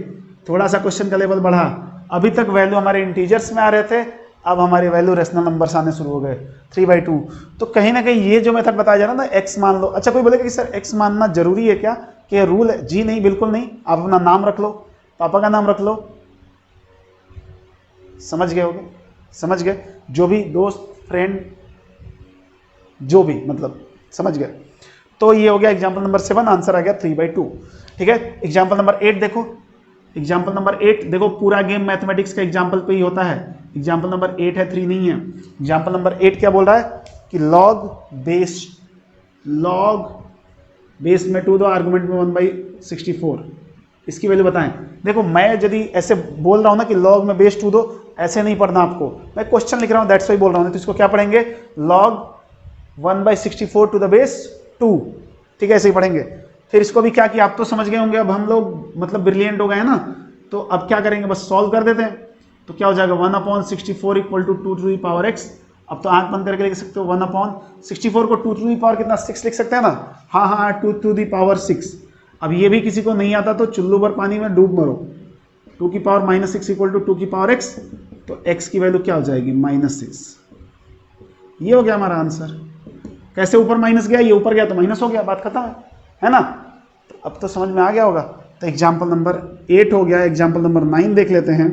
थोड़ा सा क्वेश्चन का लेवल बढ़ा। अभी तक वैल्यू हमारे इंटीजर्स में आ रहे थे, अब हमारी वैल्यू रेशनल नंबर्स आने शुरू हो गए 3/2। तो कहीं ना कहीं ये जो मेथड बताया जा रहा है ना, x मान लो। अच्छा कोई बोलेगा कि सर x मानना जरूरी है क्या, कि रूल है? जी नहीं, बिल्कुल नहीं। आप अपना नाम रख लो, पापा का नाम रख लो, समझ गए होगे, समझ गए, जो भी दोस्त फ्रेंड जो भी, मतलब समझ गए। तो ये हो गया एग्जाम्पल नंबर 7, आंसर आ गया 3/2। ठीक है, एग्जाम्पल नंबर 8 देखो। एग्जाम्पल नंबर 8 देखो, पूरा गेम मैथमेटिक्स का एग्जाम्पल पे ही होता है। एग्जाम्पल नंबर 8 है, 3 नहीं है। एग्जाम्पल नंबर 8 क्या बोल रहा है कि लॉग बेस में 2 दो, आर्गुमेंट में 1/64, इसकी वैल्यू बताएं। देखो मैं यदि ऐसे बोल रहा हूं ना कि लॉग में बेस 2 दो, ऐसे नहीं पढ़ना आपको, मैं क्वेश्चन लिख रहा हूं दैट्स वाई बोल रहा हूं। तो इसको क्या पढ़ेंगे लॉग 1/64 टू द बेस 2, ठीक है, ऐसे ही पढ़ेंगे। फिर इसको भी क्या किया, आप तो समझ गए होंगे, अब हम लोग मतलब ब्रिलियंट हो गए हैं ना, तो अब क्या करेंगे बस सॉल्व कर देते हैं। तो क्या हो जाएगा 1/64 equal to 2 to the power x, अब तो आंख बंद करके लिख सकते हो 1/64 को 2 टू दी पावर कितना 6 लिख सकते हैं ना। हाँ हाँ 2 टू दी पावर 6। अब ये भी किसी को नहीं आता तो चुल्लू भर पानी में डूब मरो। 2 की पावर -6 इक्वल टू 2 की पावर x, तो x की वैल्यू क्या हो जाएगी -6। ये हो गया हमारा आंसर। कैसे ऊपर माइनस गया, ये ऊपर गया तो माइनस हो गया, बात खत्म है ना। तो अब तो समझ में आ गया होगा। तो एग्जाम्पल नंबर 8 हो गया। एग्जाम्पल नंबर 9 देख लेते हैं।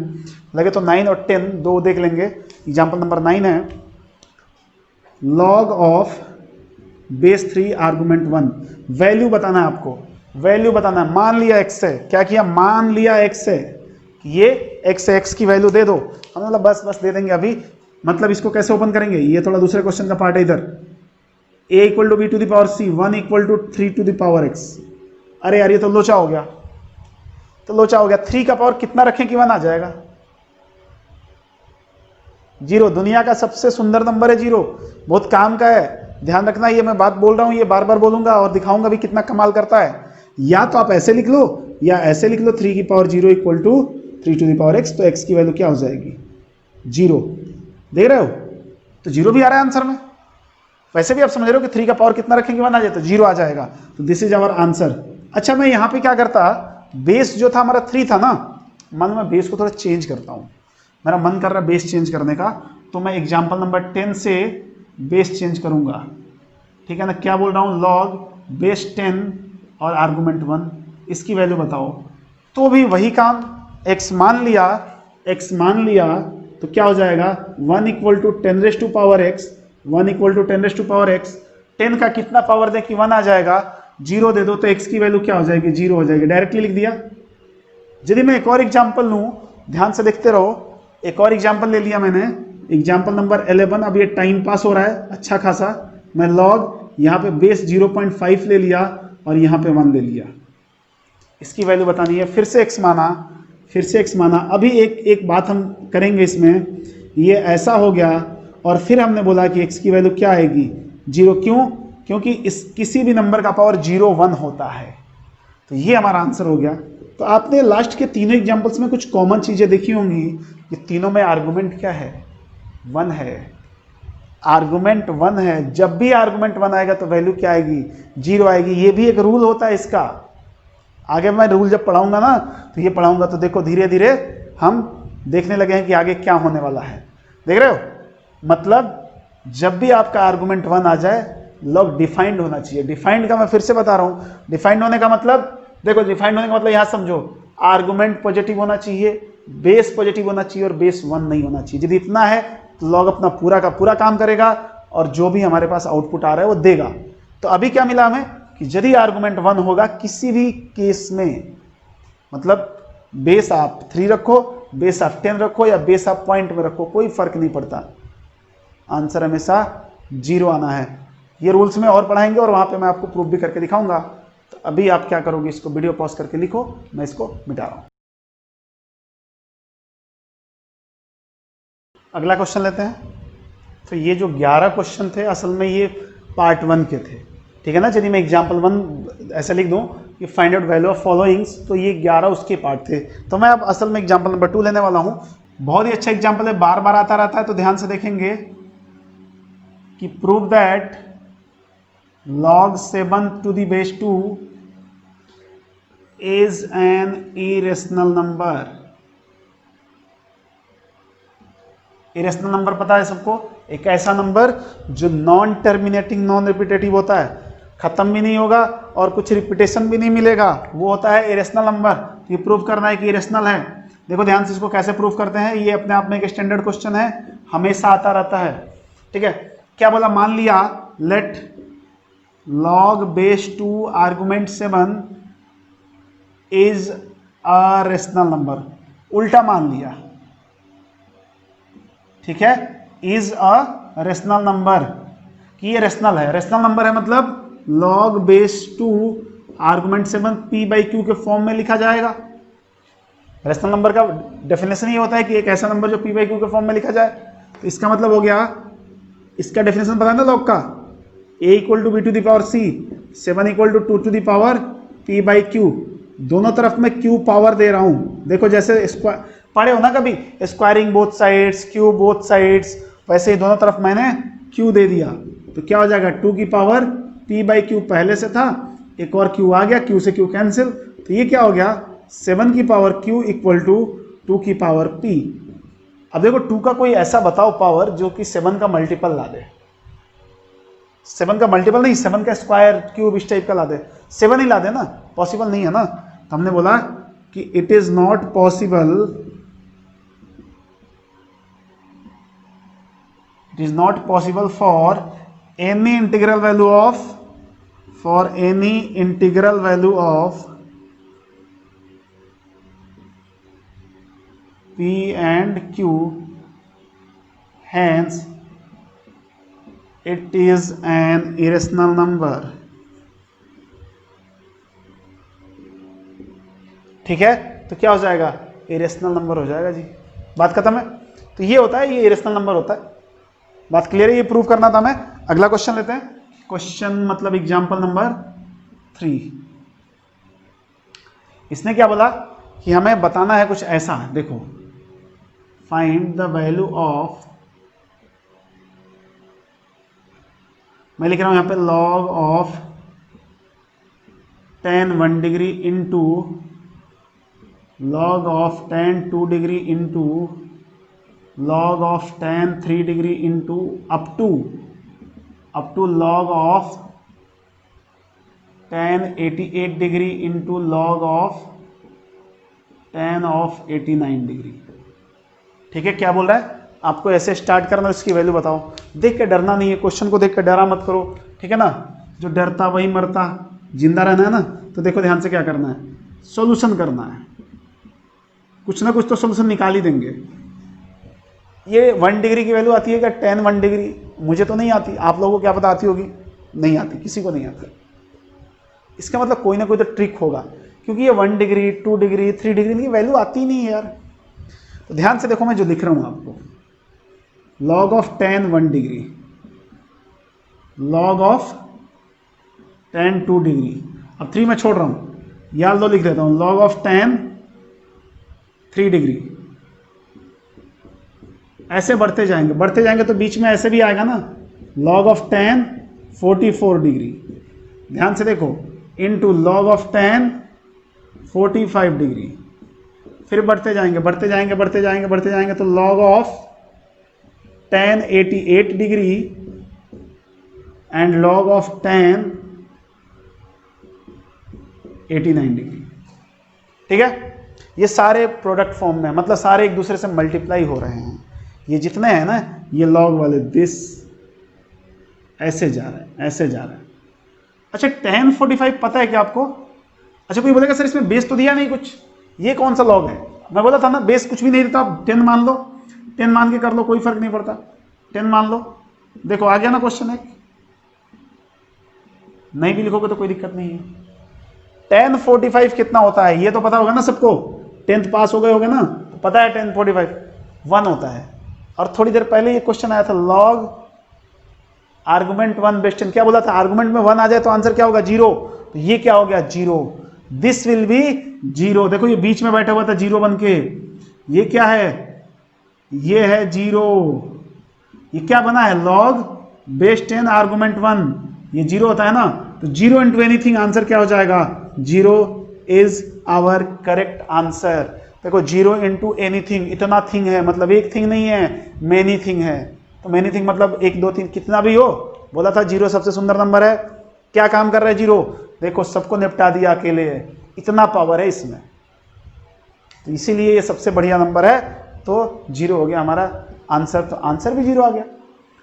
लगे तो 9 और 10 दो देख लेंगे। एग्जाम्पल नंबर 9 है log of base 3 argument 1। Value बताना है आपको, वैल्यू बताना है। मान लिया x है, क्या किया, मान लिया x है, ये x है, x की वैल्यू दे दो। हम मतलब बस दे देंगे अभी। मतलब इसको कैसे ओपन करेंगे, ये थोड़ा दूसरे क्वेश्चन का पार्ट है इधर। a equal to B to the power c, 1 equal to 3 to the power x। अरे यार ये तो लोचा हो गया, तो लोचा हो गया। 3 का पावर कितना रखें कि 1 आ जाएगा, 0। दुनिया का सबसे सुंदर नंबर है 0, बहुत काम का है। ध्यान रखना, ये मैं बात बोल रहा हूं, ये बार बार बोलूंगा और दिखाऊंगा भी कितना कमाल करता है। या तो आप ऐसे लिख लो या ऐसे लिख लो, 3 की पावर 0 equal to 3 to the power x, तो x की वैल्यू क्या हो जाएगी 0। देख रहे हो, तो 0 भी आ रहा है आंसर में। वैसे भी आप समझ रहे हो कि 3 का पावर कितना रखेंगे 1 आ जाए, तो 0 आ जाएगा। तो दिस इज आवर आंसर। अच्छा मैं यहाँ पे क्या करता, बेस जो था हमारा 3 था ना, मान लो मैं बेस को थोड़ा चेंज करता हूँ, मेरा मन कर रहा है बेस चेंज करने का, तो मैं एग्जाम्पल नंबर 10 से बेस चेंज करूंगा। ठीक है ना, क्या बोल रहा हूँ, लॉग बेस 10 और आर्गुमेंट 1, इसकी वैल्यू बताओ। तो भी वही काम, x मान लिया तो क्या हो जाएगा 1 equal to 10 raise to power x, 1 equal to 10 raise to power x। 10 का कितना पावर दे कि 1 आ जाएगा, 0 दे दो तो x की वैल्यू क्या हो जाएगी 0 हो जाएगी। डायरेक्टली लिख दिया। यदि मैं एक और एग्जाम्पल लूँ, ध्यान से देखते रहो, एक और एग्जाम्पल ले लिया मैंने, एग्जाम्पल नंबर 11। अब ये टाइम पास हो रहा है अच्छा खासा। मैं लॉग यहाँ पे बेस 0.5 ले लिया और यहाँ पे 1 ले लिया, इसकी वैल्यू बतानी है। फिर से x माना। अभी एक बात हम करेंगे इसमें, ये ऐसा हो गया और फिर हमने बोला कि x की वैल्यू क्या आएगी 0। क्यों, क्योंकि इस किसी भी नंबर का पावर 0 1 होता है। तो ये हमारा आंसर हो गया। तो आपने लास्ट के तीनों एग्जाम्पल्स में कुछ कॉमन चीज़ें देखी होंगी। ये तीनों में आर्गुमेंट क्या है, 1 है। आर्गुमेंट 1 है, जब भी आर्गुमेंट 1 आएगा तो वैल्यू क्या आएगी 0 आएगी। ये भी एक रूल होता है इसका। आगे मैं रूल जब पढ़ाऊंगा ना, तो ये पढ़ाऊंगा तो देखो धीरे धीरे हम देखने लगे हैं कि आगे क्या होने वाला है। देख रहे हो, मतलब जब भी आपका आर्गुमेंट 1 आ जाए, लॉग डिफाइंड होना चाहिए। डिफाइंड का मैं फिर से बता रहा हूं, डिफाइंड होने का मतलब देखो, डिफाइंड होने का मतलब यहां समझो, आर्गुमेंट पॉजिटिव होना चाहिए, बेस पॉजिटिव होना चाहिए और बेस 1 नहीं होना चाहिए। यदि इतना है तो लॉग अपना पूरा का पूरा काम करेगा और जो भी हमारे पास आउटपुट आ रहा है वो देगा। तो अभी क्या मिला हमें कि यदि आर्गुमेंट 1 होगा किसी भी केस में, मतलब बेस आप 3 रखो, बेस आप 10 रखो या बेस आप पॉइंट में रखो, कोई फर्क नहीं पड़ता, आंसर हमेशा 0 आना है। ये रूल्स में और पढ़ाएंगे और वहां पे मैं आपको प्रूफ भी करके दिखाऊंगा। तो अभी आप क्या करोगे, इसको वीडियो पॉज करके लिखो, मैं इसको मिटा रहा हूं। अगला क्वेश्चन लेते हैं। तो ये जो 11 क्वेश्चन थे असल में ये पार्ट 1 के थे। ठीक है ना, यदि मैं एग्जाम्पल 1 ऐसे लिख दूं कि find out value of followings, तो ये 11 उसके पार्ट थे। तो मैं अब असल में एग्जाम्पल नंबर 2 लेने वाला हूं। बहुत ही अच्छा एग्जाम्पल है, बार बार आता रहता है, तो ध्यान से देखेंगे कि prove that log 7 to the base 2 is an irrational number। Irrational number पता है सबको, एक ऐसा नंबर जो नॉन टर्मिनेटिंग नॉन रिपीटेटिव होता है, खत्म भी नहीं होगा और कुछ रिपीटेशन भी नहीं मिलेगा, वो होता है इरेशनल नंबर। ये प्रूव करना है कि इरेशनल है। देखो ध्यान से इसको कैसे प्रूव करते हैं, ये अपने आप में एक स्टैंडर्ड क्वेश्चन है, हमेशा आता रहता है। ठीक है, क्या बोला, मान लिया let log base 2 argument 7 is a rational number, उल्टा मान लिया। ठीक है, इज अ रेशनल नंबर, कि ये रेशनल है। रेशनल नंबर है मतलब log बेस 2 आर्गुमेंट 7 p/q के फॉर्म में लिखा जाएगा। रेशनल नंबर का डेफिनेशन ये होता है कि एक ऐसा नंबर जो p/q के फॉर्म में लिखा जाए। तो इसका मतलब हो गया, इसका डेफिनेशन पता है ना लॉग का, a equal to B to the power c, 7 equal to 2 to the power p/q। दोनों तरफ मैं q पावर दे रहा हूं। देखो जैसे पढ़े हो ना कभी, squaring both sides, cube both sides, वैसे ही दोनों तरफ मैंने q दे दिया, तो क्या हो जाएगा 2 की पावर p बाई क्यू पहले से था, एक और q आ गया, q से q कैंसिल, तो ये क्या हो गया 7 की पावर q इक्वल टू 2 की पावर p। अब देखो 2 का कोई ऐसा बताओ पावर जो कि 7 का मल्टीपल ला दे, 7 का मल्टीपल नहीं, 7 का स्क्वायर क्यूब इस टाइप का ला दे, 7 ही ला दे ना, पॉसिबल नहीं है ना। तो हमने बोला कि it is not possible, it is not possible for any integral value of, for any integral value of p and q, hence it is an irrational number। ठीक है, तो क्या हो जाएगा इरेशनल नंबर हो जाएगा जी, बात खत्म है। तो ये होता है, ये इरेशनल नंबर होता है, बात क्लियर है, ये प्रूव करना था हमें। अगला क्वेश्चन लेते हैं, क्वेश्चन मतलब एग्जांपल नंबर 3। इसने क्या बोला कि हमें बताना है कुछ ऐसा, देखो फाइंड द वैल्यू ऑफ, मैं लिख रहा हूं यहां पे log of tan 1 degree into log of tan 2 degree into log of tan 3 degree into up to log of tan 88 degree into log of tan of 89 degree. ठीक है, क्या बोल रहा है आपको ऐसे स्टार्ट करना, इसकी वैल्यू बताओ। देख के डरना नहीं है, क्वेश्चन को देख के डरा मत करो, ठीक है ना, जो डरता वही मरता, जिंदा रहना है ना। तो देखो ध्यान से क्या करना है, सॉल्यूशन करना है, कुछ ना कुछ तो सोल्यूशन निकाल ही देंगे। ये 1 डिग्री की वैल्यू आती है क्या tan 1 डिग्री, मुझे तो नहीं आती, आप लोगों को क्या पता आती होगी, नहीं आती, किसी को नहीं आती। इसका मतलब कोई ना कोई तो ट्रिक होगा, क्योंकि ये 1 डिग्री 2 डिग्री 3 डिग्री की वैल्यू आती ही नहीं है यार। तो ध्यान से देखो, मैं जो लिख रहा हूं आपको, log of tan 1 degree, log of tan 2 degree, अब 3 मैं छोड़ रहा हूं, यार लो लिख देता हूं log ऑफ tan 3 डिग्री। ऐसे बढ़ते जाएंगे तो बीच में ऐसे भी आएगा ना, log ऑफ tan 44 डिग्री, ध्यान से देखो, into log of tan 45 degree, फिर बढ़ते जाएंगे तो log of tan 88 degree and log of tan 89 degree. ठीक है, ये सारे प्रोडक्ट फॉर्म में, मतलब सारे एक दूसरे से मल्टीप्लाई हो रहे हैं, ये जितने हैं ना, ये log वाले दिस ऐसे जा रहे हैं। अच्छा tan 45 पता है क्या आपको? अच्छा कोई बोलेगा सर इसमें बेस तो दिया नहीं कुछ, ये कौन सा लॉग है? मैं बोला था ना बेस कुछ भी नहीं देता, आप 10 मान लो, 10 मान के कर लो, कोई फर्क नहीं पड़ता, 10 मान लो। देखो आ गया ना क्वेश्चन है, नहीं भी लिखोगे तो कोई दिक्कत नहीं है। tan 45 कितना होता है ये तो पता होगा ना सबको, 10th पास हो गए होगे ना, तो पता है tan 45 1 होता है। और थोड़ी देर पहले ये क्वेश्चन आया था, लॉग आर्गुमेंट 1 बेस 10, क्या बोला था, आर्गुमेंट में 1 आ जाए तो आंसर क्या होगा 0, तो ये क्या हो गया 0, दिस विल बी 0। देखो ये बीच में बैठा हुआ था 0 बन के, ये क्या है, ये है 0, ये क्या बना है लॉग बेस 10 आर्गुमेंट 1, ये 0 होता है ना, तो 0 इंटू एनीथिंग आंसर क्या हो जाएगा 0 इज आवर करेक्ट आंसर। देखो 0 इंटू एनीथिंग, इतना थिंग है मतलब एक थिंग नहीं है, मेनी थिंग है, तो मेनी थिंग मतलब 1 2 3 कितना भी हो, बोला था 0 सबसे सुंदर नंबर है। क्या काम कर रहा है 0, देखो सबको निपटा दिया अकेले, इतना पावर है इसमें, तो इसीलिए ये सबसे बढ़िया नंबर है, तो 0 हो गया हमारा आंसर, तो आंसर भी 0 आ गया।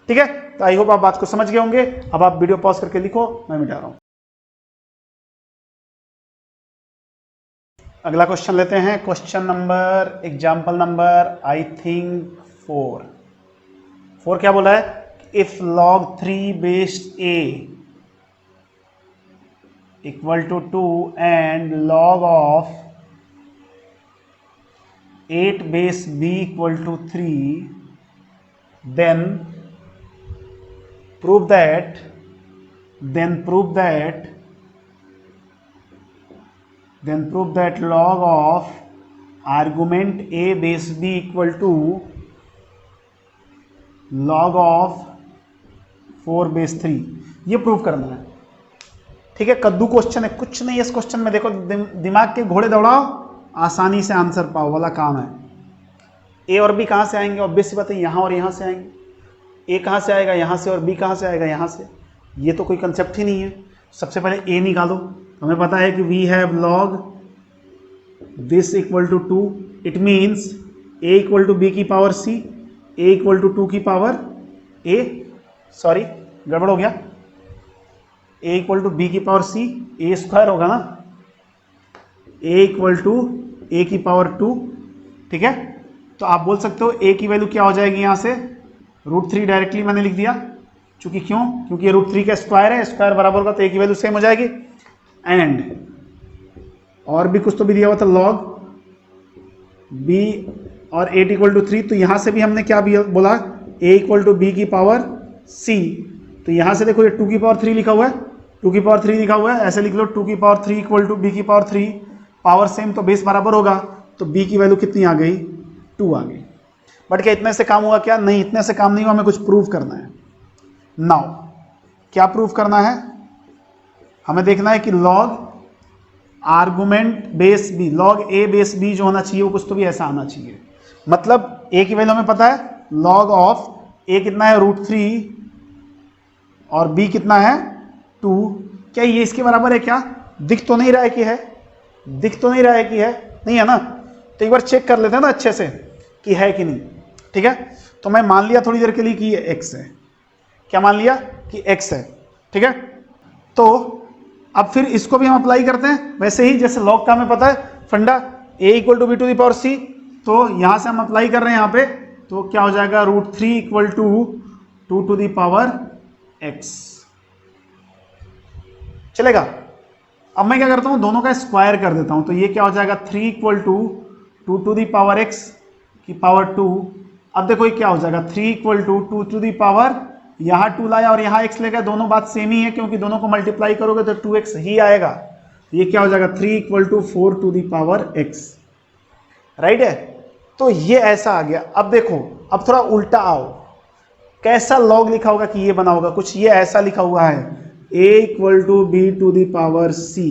ठीक है, तो आई होप आप बात को समझ गए होंगे। अब आप वीडियो पॉज करके लिखो, मैं मिटा रहा हूं। अगला क्वेश्चन लेते हैं, question number example number I think 4 क्या बोला है, if log 3 base a equal to 2 and log of 8 base b equal to 3, then prove that log of argument a base b equal to log of 4/3, ये prove करना है। ठीक है, कद्दू question है, कुछ नहीं है इस क्वेश्चन में, देखो दिमाग के घोड़े दौड़ाओ, आसानी से आंसर पाओ वाला काम है। ए और बी कहाँ से आएंगे? ऑब्वियस सी बात है, यहाँ और यहाँ से आएंगे। ए कहाँ से आएगा? यहाँ से। और बी कहाँ से आएगा? यहाँ से। ये तो कोई कंसेप्ट ही नहीं है। सबसे पहले ए निकालो, हमें पता है कि we have log this equal to 2, it means a equal to b की power c, a equal to 2 की पावर ए, सॉरी गड़बड़ हो गया, ए इक्वल टू बी की पावर सी, ए स्क्वायर होगा ना, ए इक्वल टू ए की पावर 2। ठीक है, तो आप बोल सकते हो ए की वैल्यू क्या हो जाएगी यहाँ से? √3 डायरेक्टली मैंने लिख दिया, क्योंकि क्यों? क्योंकि ये √3 का स्क्वायर है, स्क्वायर बराबर होगा तो ए की वैल्यू सेम हो जाएगी। एंड और भी कुछ तो भी दिया हुआ था, लॉग बी और ए इक्वल टू 3, तो यहाँ से भी हमने क्या भी बोला? ए इक्वल टू बी की पावर सी। तो यहाँ से देखो ये 2 की पावर 3 लिखा हुआ है, 2 की पावर 3 लिखा हुआ है, ऐसे लिख लो 2 की पावर 3 इक्वल टू बी की पावर 3, पावर सेम तो बेस बराबर होगा, तो बी की वैल्यू कितनी आ गई? 2 आ गई। बट क्या इतने से काम हुआ? क्या नहीं, इतने से काम नहीं हुआ, हमें कुछ प्रूव करना है। नाउ क्या प्रूव करना है? हमें देखना है कि log argument base b, log a base b जो होना चाहिए वो कुछ तो भी ऐसा आना चाहिए। मतलब ए की वैल्यू हमें पता है, लॉग ऑफ ए कितना है? √3 और बी कितना है? 2। क्या ये इसके बराबर है? क्या दिख तो नहीं रहा है कि है? दिख तो नहीं रहा है कि है? नहीं है ना? तो एक बार चेक कर लेते हैं ना अच्छे से कि है कि नहीं। ठीक है, तो मैं मान लिया थोड़ी देर के लिए कि ये x है। क्या मान लिया? कि x है। ठीक है, तो अब फिर इसको भी हम अप्लाई करते हैं वैसे ही जैसे लॉग का हमें पता है फंडा, a equal to B to the power c, तो यहां से हम अप्लाई कर रहे हैं यहाँ पे, तो क्या हो जाएगा? √3 equal to 2 to the power x। चलेगा? अब मैं क्या करता हूं, दोनों का स्क्वायर कर देता हूं, तो ये क्या हो जाएगा? 3 equal to 2 to the power x की पावर 2। अब देखो ये क्या हो जाएगा? 3 equal to 2 to the power, यहाँ 2 लाया और यहाँ x ले गया, दोनों बात सेम ही है क्योंकि दोनों को मल्टीप्लाई करोगे तो 2x ही आएगा। तो ये क्या हो जाएगा? 3 equal to 4 to the power x। Right है? तो ये ऐसा आ गया। अब देखो, अब थोड़ा उल्टा आओ, कैसा लॉग लिखा होगा कि ये बना होगा? कुछ ये ऐसा लिखा हुआ है, a equal to B to the power c,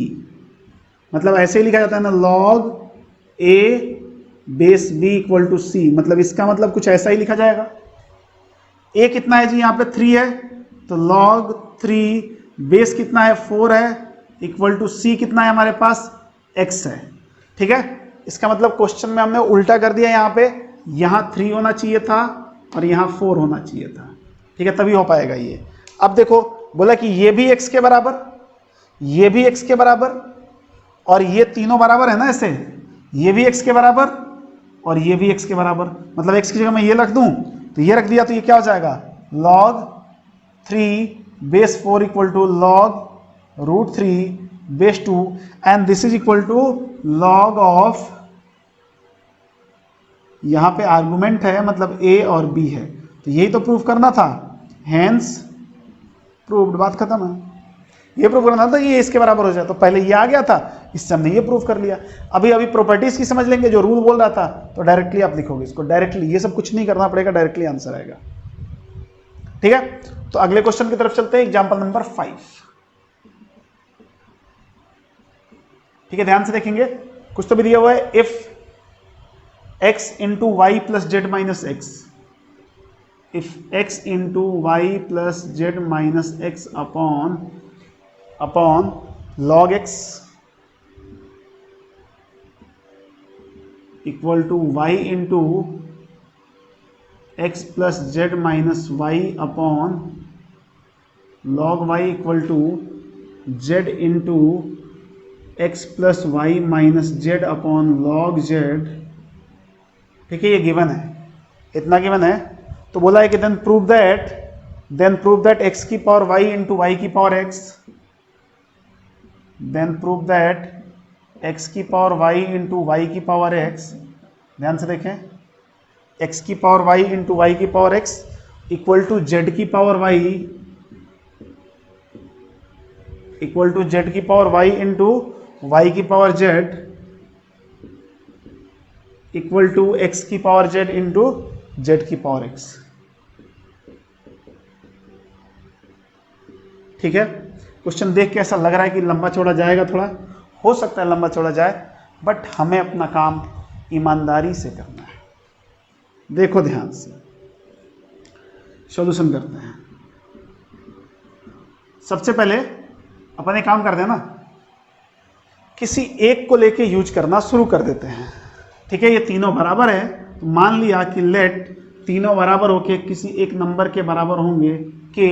मतलब ऐसे ही लिखा जाता है ना, log a base b equal to c, मतलब इसका मतलब कुछ ऐसा ही लिखा जाएगा। a कितना है जी? यहाँ पे 3 है, तो log 3 बेस कितना है? 4 है, इक्वल टू c कितना है हमारे पास? x है। ठीक है, इसका मतलब क्वेश्चन में हमने उल्टा कर दिया, यहाँ पे यहाँ 3 होना चाहिए था और यहाँ 4 होना चाहिए था। ठीक है, तभी हो पाएगा ये। अब देखो, बोला कि ये भी x के बराबर, ये भी x के बराबर, और ये तीनों बराबर है ना ऐसे, ये भी x के बराबर और ये भी x के बराबर, मतलब x की जगह मैं ये रख दूं तो ये रख दिया, तो ये क्या हो जाएगा? log 3 बेस 4 equal to log √3 base 2, and this is equal to log of, यहां पे आर्गुमेंट है मतलब a और b है, तो यही तो प्रूफ करना था, हैंस प्रूव्ड, बात खत्म है। ये प्रूफ करना था ये इसके बराबर हो जाए, तो पहले ये आ गया था, इससे हमने ये प्रूफ कर लिया। अभी प्रॉपर्टीज की समझ लेंगे, जो रूल बोल रहा था, तो डायरेक्टली आप लिखोगे इसको, डायरेक्टली, ये सब कुछ नहीं करना पड़ेगा, डायरेक्टली आंसर आएगा। ठीक है, तो अगले क्वेश्चन की तरफ चलते हैं, एग्जाम्पल नंबर 5। ठीक है, ध्यान से देखेंगे, कुछ तो भी दिया हुआ है, if x into Y plus Z minus X, if x into Y plus Z minus x upon log x equal to Y into x plus Z minus Y upon log y equal to Z into x plus Y minus Z upon log z। ठीक है, ये given है, इतना given है। तो बोला है कि देन प्रूव दैट x की पावर y इंटू वाई की power x, then prove that x की पावर y इंटू वाई की पावर x, ध्यान से देखें, x की पावर y इंटू वाई की power x equal to z की power y, equal to z की पावर y इंटू वाई की power z, equal to x की पावर z इंटू z की पावर x। ठीक है, क्वेश्चन देख के ऐसा लग रहा है कि लंबा चौड़ा जाएगा, थोड़ा हो सकता है लंबा चौड़ा जाए, बट हमें अपना काम ईमानदारी से करना है। देखो ध्यान से, सॉल्यूशन करते हैं। सबसे पहले अपन एक काम करते हैं ना, किसी एक को लेके यूज करना शुरू कर देते हैं। ठीक है, ये तीनों बराबर है, तो मान लिया कि लेट तीनों बराबर होके किसी एक नंबर के बराबर होंगे के।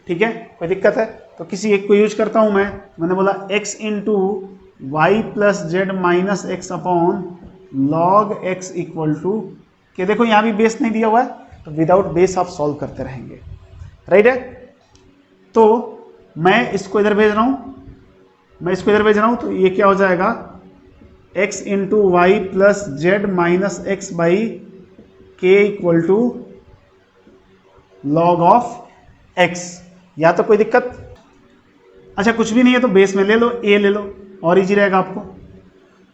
ठीक है, कोई दिक्कत है तो किसी एक को यूज करता हूं मैंने बोला x into Y plus Z minus x upon log x equal to k. देखो यहाँ भी बेस नहीं दिया हुआ है, तो विदाउट बेस आप सॉल्व करते रहेंगे, राइट है। तो मैं इसको इधर भेज रहा हूं, तो ये क्या हो जाएगा, x into Y plus Z minus x by k equal to log of x। या तो कोई दिक्कत, अच्छा कुछ भी नहीं है तो बेस में ले लो, a ले लो, और इजी रहेगा आपको।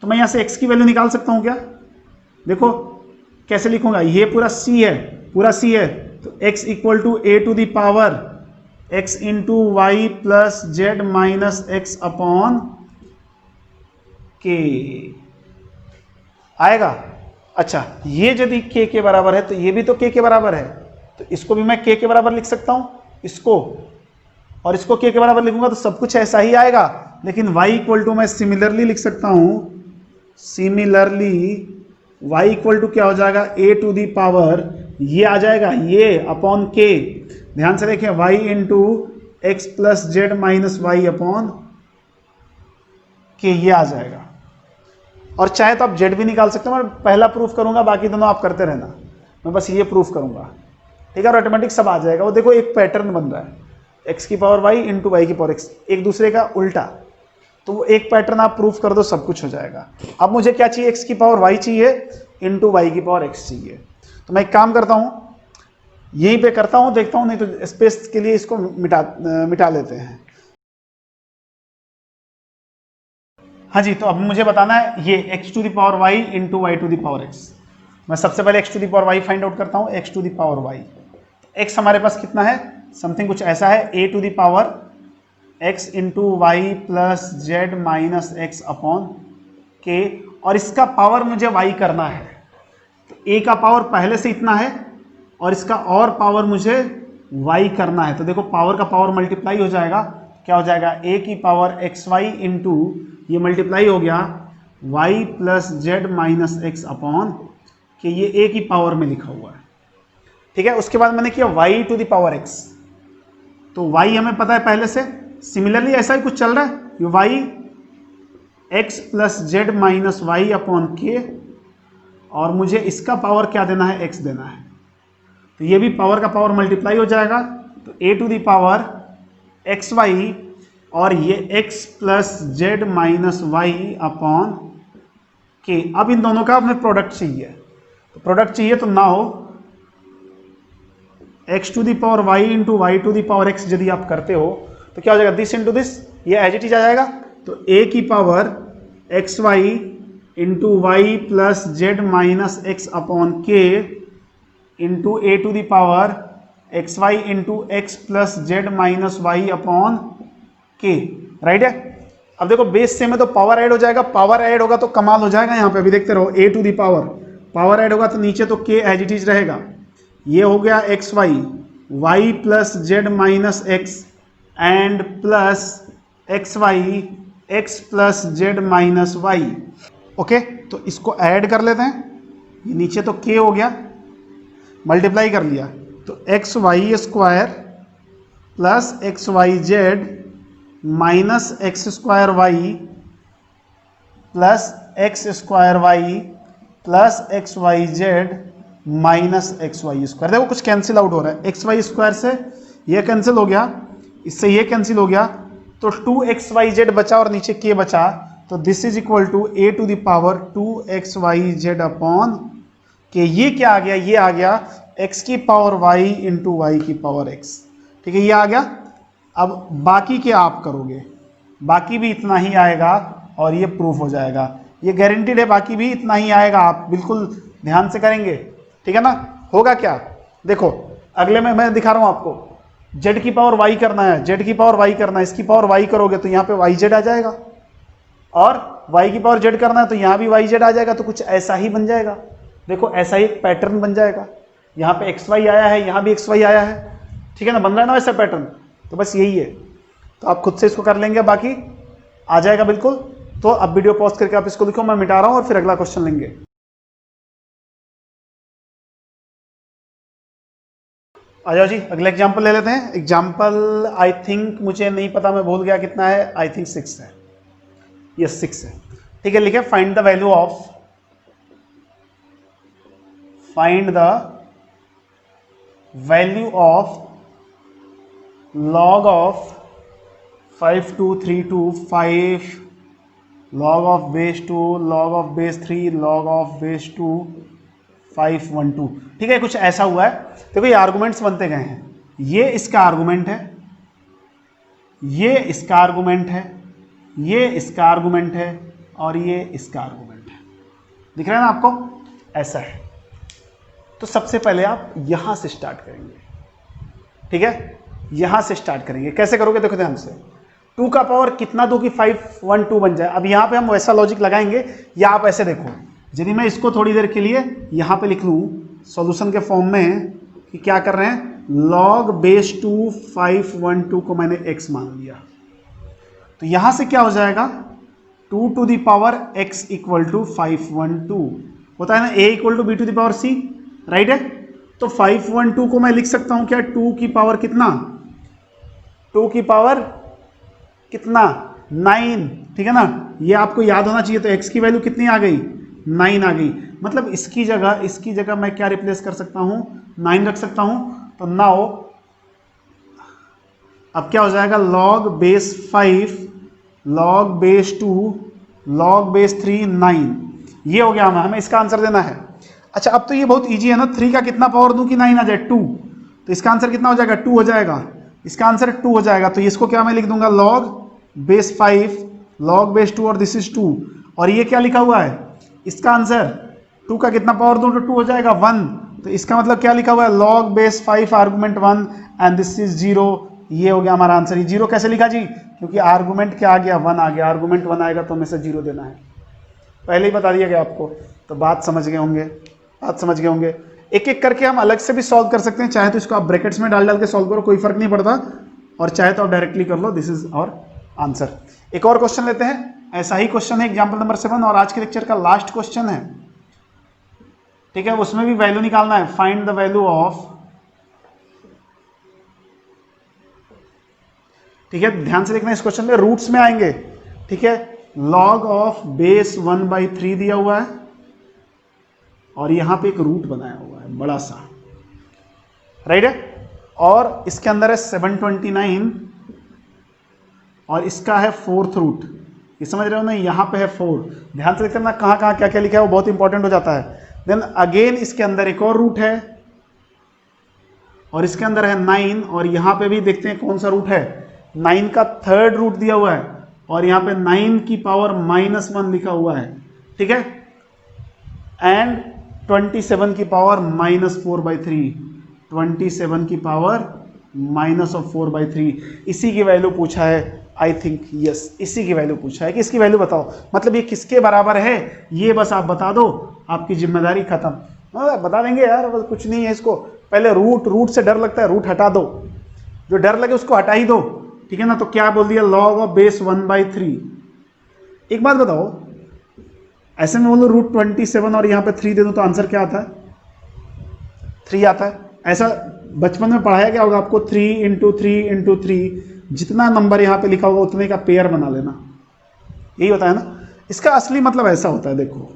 तो मैं यहां से x की वैल्यू निकाल सकता हूं क्या, देखो कैसे लिखूंगा, ये पूरा c है, तो x equal to a to the power x into Y plus Z minus x upon k आएगा। अच्छा, ये यदि k के बराबर है तो ये भी तो k के बराबर है, तो इसको भी मैं k के बराबर लिख सकता हूं, इसको और इसको k के बराबर लिखूंगा तो सब कुछ ऐसा ही आएगा। लेकिन y इक्वल टू मैं सिमिलरली लिख सकता हूं, सिमिलरली y इक्वल टू क्या हो जाएगा, a टू दी पावर ये आ जाएगा ये अपॉन k। ध्यान से देखें, y into x plus Z minus Y upon k, ये आ जाएगा। और चाहे तो आप z भी निकाल सकते हो, मैं पहला प्रूफ करूंगा, बाकी दोनों आप करते रहना, मैं बस ये प्रूफ करूंगा। ठीक है, और ऑटोमेटिक सब आ जाएगा। वो देखो एक पैटर्न बन रहा है, x की पावर y इंटू वाई की पावर x, एक दूसरे का उल्टा, तो वो एक पैटर्न आप प्रूफ कर दो, सब कुछ हो जाएगा। अब मुझे क्या चाहिए, x की पावर y चाहिए इंटू वाई की पावर x चाहिए। तो मैं एक काम करता हूं, यहीं पे करता हूं, देखता हूं, नहीं तो स्पेस के लिए इसको मिटा लेते हैं। हाँ जी, तो अब मुझे बताना है ये x to the power y into y to the power x। मैं सबसे पहले x to the power y find out करता हूँ, x to the power y। x हमारे पास कितना है, समथिंग कुछ ऐसा है, a to the power x into Y plus Z minus x upon k, और इसका पावर मुझे y करना है। तो a का पावर पहले से इतना है और इसका और पावर मुझे y करना है। तो देखो पावर का पावर मल्टीप्लाई हो जाएगा, क्या हो जाएगा, a की पावर एक्स वाई इंटू ये मल्टीप्लाई हो गया y plus Z minus x upon कि ये a की पावर में लिखा हुआ है। ठीक है, उसके बाद मैंने किया y to the power x, तो y हमें पता है पहले से, सिमिलरली ऐसा ही कुछ चल रहा है, ये y x plus Z minus Y upon k, और मुझे इसका पावर क्या देना है, x देना है। तो ये भी पावर का पावर मल्टीप्लाई हो जाएगा, तो a to the power x y और ये x plus Z minus Y upon k. अब इन दोनों का हमें प्रोडक्ट चाहिए, तो प्रोडक्ट चाहिए तो ना हो x to the power y into y to the power x यदि आप करते हो तो क्या हो जाएगा, दिस इंटू दिस, ये एज इट इज आ जाएगा। तो a की power x y into Y plus Z minus x upon k into a to the power x y into x plus Z minus Y upon k, right है। अब देखो base same है तो power add हो जाएगा, power add होगा तो कमाल हो जाएगा। यहाँ पे अभी देखते रहो, ए टू द पावर ऐड होगा तो नीचे तो के एज इट इज रहेगा। ये हो गया x y plus Z minus x and plus x y x plus Z minus y. Okay, तो इसको ऐड कर लेते हैं, ये नीचे तो के हो गया, मल्टीप्लाई कर लिया, तो x y square plus x y z minus x square y plus x square y plus x y z minus x y square. देखो कुछ कैंसिल आउट हो रहा है, एक्स वाई स्क्वायर से ये कैंसिल हो गया, इससे ये कैंसिल हो गया, तो 2xyz बचा और नीचे k बचा, तो this is equal to a to the power 2xyz upon k. ये क्या आ गया, ये आ गया x की पावर y इंटू वाई की पावर x। ठीक है, ये आ गया। अब बाकी के आप करोगे, बाकी भी इतना ही आएगा और ये प्रूफ हो जाएगा, ये गारंटीड है, बाकी भी इतना ही आएगा, आप बिल्कुल ध्यान से करेंगे। ठीक है ना, होगा क्या, देखो अगले में मैं दिखा रहा हूं आपको, जेड की पावर वाई करना है, जेड की पावर वाई करना है, इसकी पावर वाई करोगे तो यहाँ पे वाई जेड आ जाएगा, और वाई की पावर जेड करना है तो यहाँ भी वाई जेड आ जाएगा। तो कुछ ऐसा ही बन जाएगा, देखो ऐसा ही एक पैटर्न बन जाएगा। यहाँ पे एक्स वाई आया है, यहाँ भी एक्स वाई आया है, ठीक है ना, बन रहा है ना ऐसा पैटर्न। तो बस यही है, तो आप खुद से इसको कर लेंगे, बाकी आ जाएगा बिल्कुल। तो अब वीडियो पॉज करके आप इसको लिखो, मैं मिटा रहा हूँ और फिर अगला क्वेश्चन लेंगे। आ जाओ जी, अगला एग्जाम्पल ले लेते हैं। एग्जाम्पल आई थिंक, मुझे नहीं पता, मैं भूल गया कितना है, आई थिंक 6 है, यस 6 है, ठीक है। लिखे find the value of, find the value of log of 5232 log of base 2 log of base 3 log of base 2 512, ठीक है। कुछ ऐसा हुआ है, देखो ये आर्गुमेंट्स बनते गए हैं, ये इसका आर्गुमेंट है, ये इसका आर्गुमेंट है, ये इसका आर्गुमेंट है, और ये इसका आर्गुमेंट है। दिख रहा है ना आपको, ऐसा है। तो सबसे पहले आप यहां से स्टार्ट करेंगे, ठीक है, यहां से स्टार्ट करेंगे। कैसे करोगे, देखो ध्यान से, 2 का पावर कितना दो कि 512 बन जाए। अब यहां पे हम वैसा लॉजिक लगाएंगे, या आप ऐसे देखो, यदि मैं इसको थोड़ी देर के लिए यहां पे लिख लूं सॉल्यूशन के फॉर्म में कि क्या कर रहे हैं, log base 2 512 को मैंने x मान लिया, तो यहां से क्या हो जाएगा, 2 to the power x equal to 512 होता है ना, a equal to b to the power c, right है। तो 512 को मैं लिख सकता हूं क्या, 2 की पावर कितना, 2 की पावर कितना 9, ठीक है ना। ये आपको याद होना चाहिए। तो x की वैल्यू कितनी आ गई, 9 आ गई। मतलब इसकी जगह मैं क्या रिप्लेस कर सकता हूं, 9 रख सकता हूं। तो नाउ अब क्या हो जाएगा, log base 5 log base 2 log base 3 9, ये हो गया। हमें इसका आंसर देना है। अच्छा, अब तो ये बहुत इजी है ना, 3 का कितना पावर दूं कि 9 आ जाए, 2। तो इसका आंसर कितना हो जाएगा, 2 हो जाएगा, इसका आंसर 2 हो जाएगा। तो इसको क्या मैं लिख दूंगा, log base 5 log base 2 और दिस इज 2, और ये क्या लिखा हुआ है, इसका आंसर 2 का कितना पावर दूं तो 2 हो जाएगा 1। तो इसका मतलब क्या लिखा हुआ है, log base 5 argument 1 and this is 0। ये हो गया हमारा आंसर। ये 0 कैसे लिखा जी, क्योंकि आर्गुमेंट क्या आ गया, 1 आ गया। आर्गुमेंट 1 आएगा तो हमें से 0 देना है, पहले ही बता दिया गया आपको। तो बात समझ गए होंगे, बात समझ गए होंगे। एक एक करके हम अलग से भी सॉल्व कर सकते हैं, चाहे तो इसको आप ब्रैकेट्स में डाल के सॉल्व करो, कोई फर्क नहीं पड़ता, और चाहे तो आप डायरेक्टली कर लो। This is our answer. एक और क्वेश्चन लेते हैं, ऐसा ही क्वेश्चन है, एग्जांपल नंबर 7, और आज के लेक्चर का लास्ट क्वेश्चन है, ठीक है। उसमें भी वैल्यू निकालना है, फाइंड द वैल्यू ऑफ, ठीक है, ध्यान से देखना। इस क्वेश्चन में रूट्स में आएंगे, ठीक है। log ऑफ बेस 1/3 दिया हुआ है, और यहां पे एक रूट बनाया हुआ है बड़ा सा, राइट है, और इसके अंदर है 729, और इसका है 4th रूट। ये समझ रहे हो ना, यहां पे है 4। ध्यान से देखते ना, कहां कहां क्या क्या लिखा है, वो बहुत इंपॉर्टेंट हो जाता है। देन अगेन इसके अंदर एक और रूट है, और इसके अंदर है 9, और यहां पे भी देखते हैं कौन सा रूट है, 9 का 3rd रूट दिया हुआ है, और यहां पे 9 की पावर -1 लिखा हुआ है, ठीक है, एंड 27 की पावर -4/3, 27 की पावर -4/3। इसी की वैल्यू पूछा है, आई थिंक, यस, इसी की वैल्यू पूछा है कि इसकी वैल्यू बताओ, मतलब ये किसके बराबर है, ये बस आप बता दो, आपकी जिम्मेदारी खत्म। बता देंगे यार, बस कुछ नहीं है। इसको पहले रूट से डर लगता है, रूट हटा दो, जो डर लगे उसको हटा ही दो, ठीक है ना। तो क्या बोल दिया, log ऑफ बेस 1/3। एक बात बताओ, ऐसे में बोलो √27 और यहाँ पे 3 दे दूं तो आंसर क्या आता है, 3 आता है। ऐसा बचपन में पढ़ाया गया होगा आपको, 3 × 3 × 3, जितना नंबर यहाँ पे लिखा होगा उतने का पेयर बना लेना, यही होता है ना। इसका असली मतलब ऐसा होता है, देखो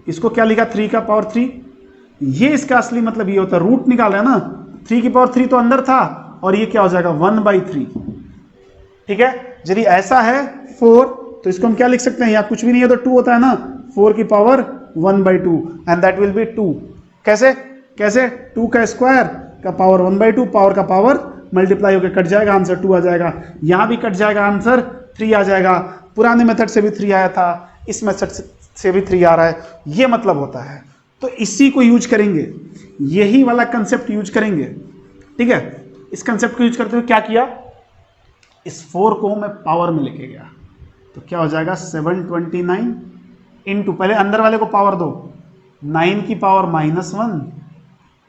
इसको क्या लिखा, 3 का पावर 3, ये इसका असली मतलब ये होता है, रूट निकाल रहे हैं ना, 3 की पावर 3 तो अंदर था, और ये क्या हो जाएगा 1/3, ठीक है। यदि ऐसा है 4, तो इसको हम क्या लिख सकते हैं, यहाँ कुछ भी नहीं है तो 2 होता है ना, 4 की power 1/2 and that will B 2। कैसे कैसे, 2 का स्क्वायर का पावर 1/2, पावर का पावर मल्टीप्लाई होकर कट जाएगा, आंसर 2 आ जाएगा। यहाँ भी कट जाएगा, आंसर 3 आ जाएगा। पुराने मेथड से भी 3 आया था, इस मेथड से भी 3 आ रहा है, ये मतलब होता है। तो इसी को यूज करेंगे, यही वाला कंसेप्ट यूज करेंगे। ठीक है, इस कंसेप्ट को यूज करते हुए क्या किया, इस 4 को मैं पावर में लेके गया, तो क्या हो जाएगा 729 इंटू, पहले अंदर वाले को पावर दो, 9 की पावर -1,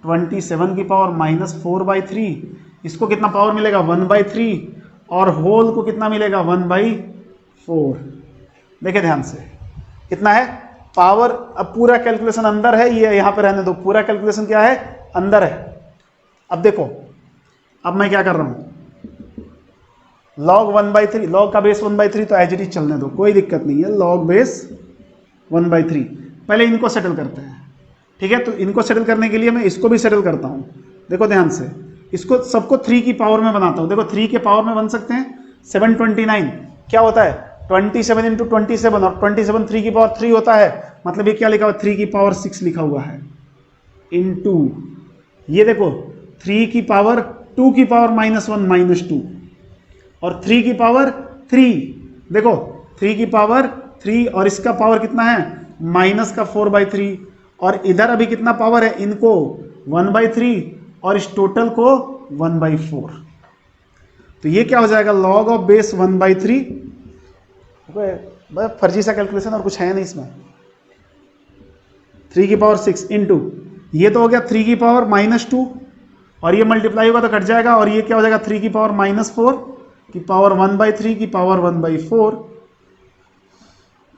27 की पावर -4/3, इसको कितना पावर मिलेगा 1/3, और होल को कितना मिलेगा 1/4। देखिए ध्यान से कितना है पावर। अब पूरा कैलकुलेशन अंदर है, ये यहाँ पे रहने दो, पूरा कैलकुलेशन क्या है अंदर है। अब देखो, अब मैं क्या कर रहा हूँ, log 1/3, log का बेस 1/3 तो एज इट इज चलने दो, कोई दिक्कत नहीं है, log बेस 1/3। पहले इनको सेटल करते हैं, ठीक है, तो इनको सेटल करने के लिए मैं इसको भी सेटल करता हूँ। देखो ध्यान से, इसको सबको 3 की पावर में बनाता हूँ। देखो 3 के पावर में बन सकते हैं, 729 क्या होता है 27 इंटू 27, और 27 3 की पावर 3 होता है, मतलब ये क्या लिखा हुआ 3 की पावर 6 लिखा हुआ है, इंटू ये देखो 3 की पावर 2 की पावर -1 -2, और 3 की पावर 3, देखो 3 की पावर 3, और इसका पावर कितना है माइनस का 4/3, और इधर अभी कितना पावर है, इनको 1/3 और इस टोटल को 1/4। तो ये क्या हो जाएगा log ऑफ बेस 1/3। फर्जी सा कैलकुलेशन और कुछ है नहीं इसमें। 3 की पावर 6 इंटू ये तो हो गया 3 की पावर -2, और ये मल्टीप्लाई होगा तो कट जाएगा, और ये क्या हो जाएगा 3 की पावर -4 की पावर 1/3 की पावर 1/4।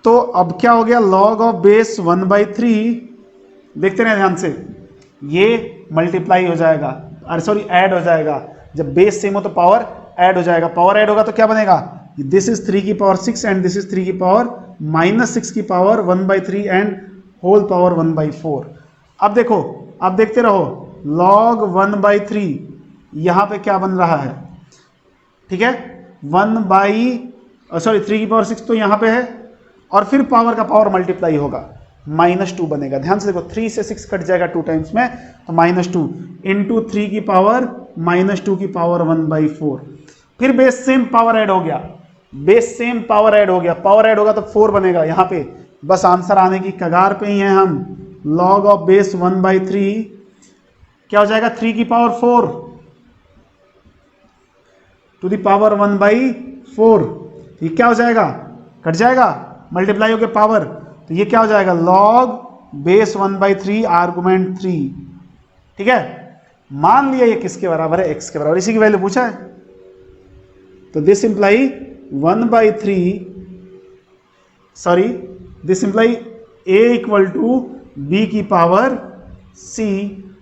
तो अब क्या हो गया log ऑफ बेस 1/3, देखते रहे ध्यान से, ये मल्टीप्लाई हो जाएगा, अरे सॉरी ऐड हो जाएगा, जब बेस सेम हो तो पावर ऐड हो जाएगा, पावर ऐड होगा तो क्या बनेगा, दिस इज 3 की पावर 6 एंड दिस इज 3 की पावर -6 की पावर 1/3 एंड होल पावर 1/4। अब देखो, अब देखते रहो, log 1/3 यहां पे क्या बन रहा है, ठीक है, 3 की पावर 6 तो यहां पे है, और फिर पावर का पावर मल्टीप्लाई होगा, -2 बनेगा। ध्यान से देखो 3 से 6 कट जाएगा 2 टाइम्स में, तो -2 इंटू 3 की पावर -2 की पावर 1/4। फिर बेस सेम पावर ऐड हो गया, बेस सेम पावर ऐड हो गया, पावर ऐड होगा तो 4 बनेगा। यहां पे बस आंसर आने की कगार पे ही हैं हम। log ऑफ बेस 1/3 क्या हो जाएगा 3 की पावर 4 टू द पावर 1/4। ये क्या हो जाएगा, कट जाएगा, मल्टीप्लाई होकर पावर, तो ये क्या हो जाएगा log बेस 1/3 आर्गुमेंट 3। ठीक है, मान लिया ये किसके बराबर है, x के बराबर, इसी की वैल्यू पूछा है, तो this imply 1/3, sorry this imply a equal to b की पावर c,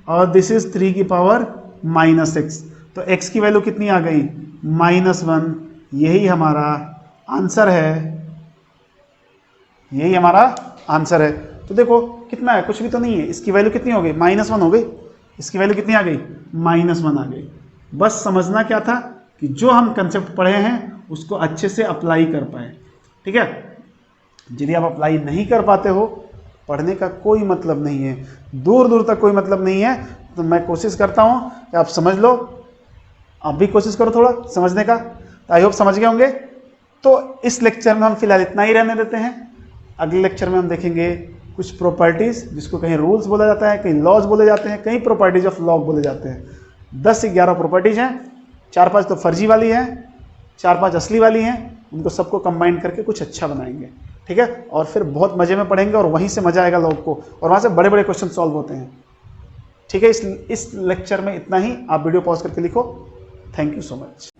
और दिस इज 3 की पावर -x। तो x की वैल्यू कितनी आ गई -1। यही हमारा आंसर है, यही हमारा आंसर है। तो देखो कितना है, कुछ भी तो नहीं है, इसकी वैल्यू कितनी हो गई -1 हो गई, इसकी वैल्यू कितनी आ गई -1 आ गई। बस समझना क्या था कि जो हम कंसेप्ट पढ़े हैं उसको अच्छे से अप्लाई कर पाए। ठीक है, यदि आप अप्लाई नहीं कर पाते हो, पढ़ने का कोई मतलब नहीं है, दूर दूर तक कोई मतलब नहीं है। तो मैं कोशिश करता हूं कि आप समझ लो, आप भी कोशिश करो थोड़ा समझने का। आई होप समझ गए होंगे। तो इस लेक्चर में हम फिलहाल इतना ही रहने देते हैं। अगले लेक्चर में हम देखेंगे कुछ प्रॉपर्टीज, जिसको कहीं रूल्स बोला जाता है, कहीं लॉज बोले जाते हैं, कहीं प्रॉपर्टीज ऑफ लॉ बोले जाते हैं। 10 से 11 प्रॉपर्टीज हैं, 4-5 तो फर्जी वाली हैं, 4-5 असली वाली हैं। उनको सबको कंबाइन करके कुछ अच्छा बनाएंगे। ठीक है, और फिर बहुत मजे में पढ़ेंगे, और वहीं से मजा आएगा लोग को, और वहाँ से बड़े बड़े क्वेश्चन सॉल्व होते हैं। ठीक है, इस लेक्चर में इतना ही। आप वीडियो पॉज करके लिखो। Thank you so much.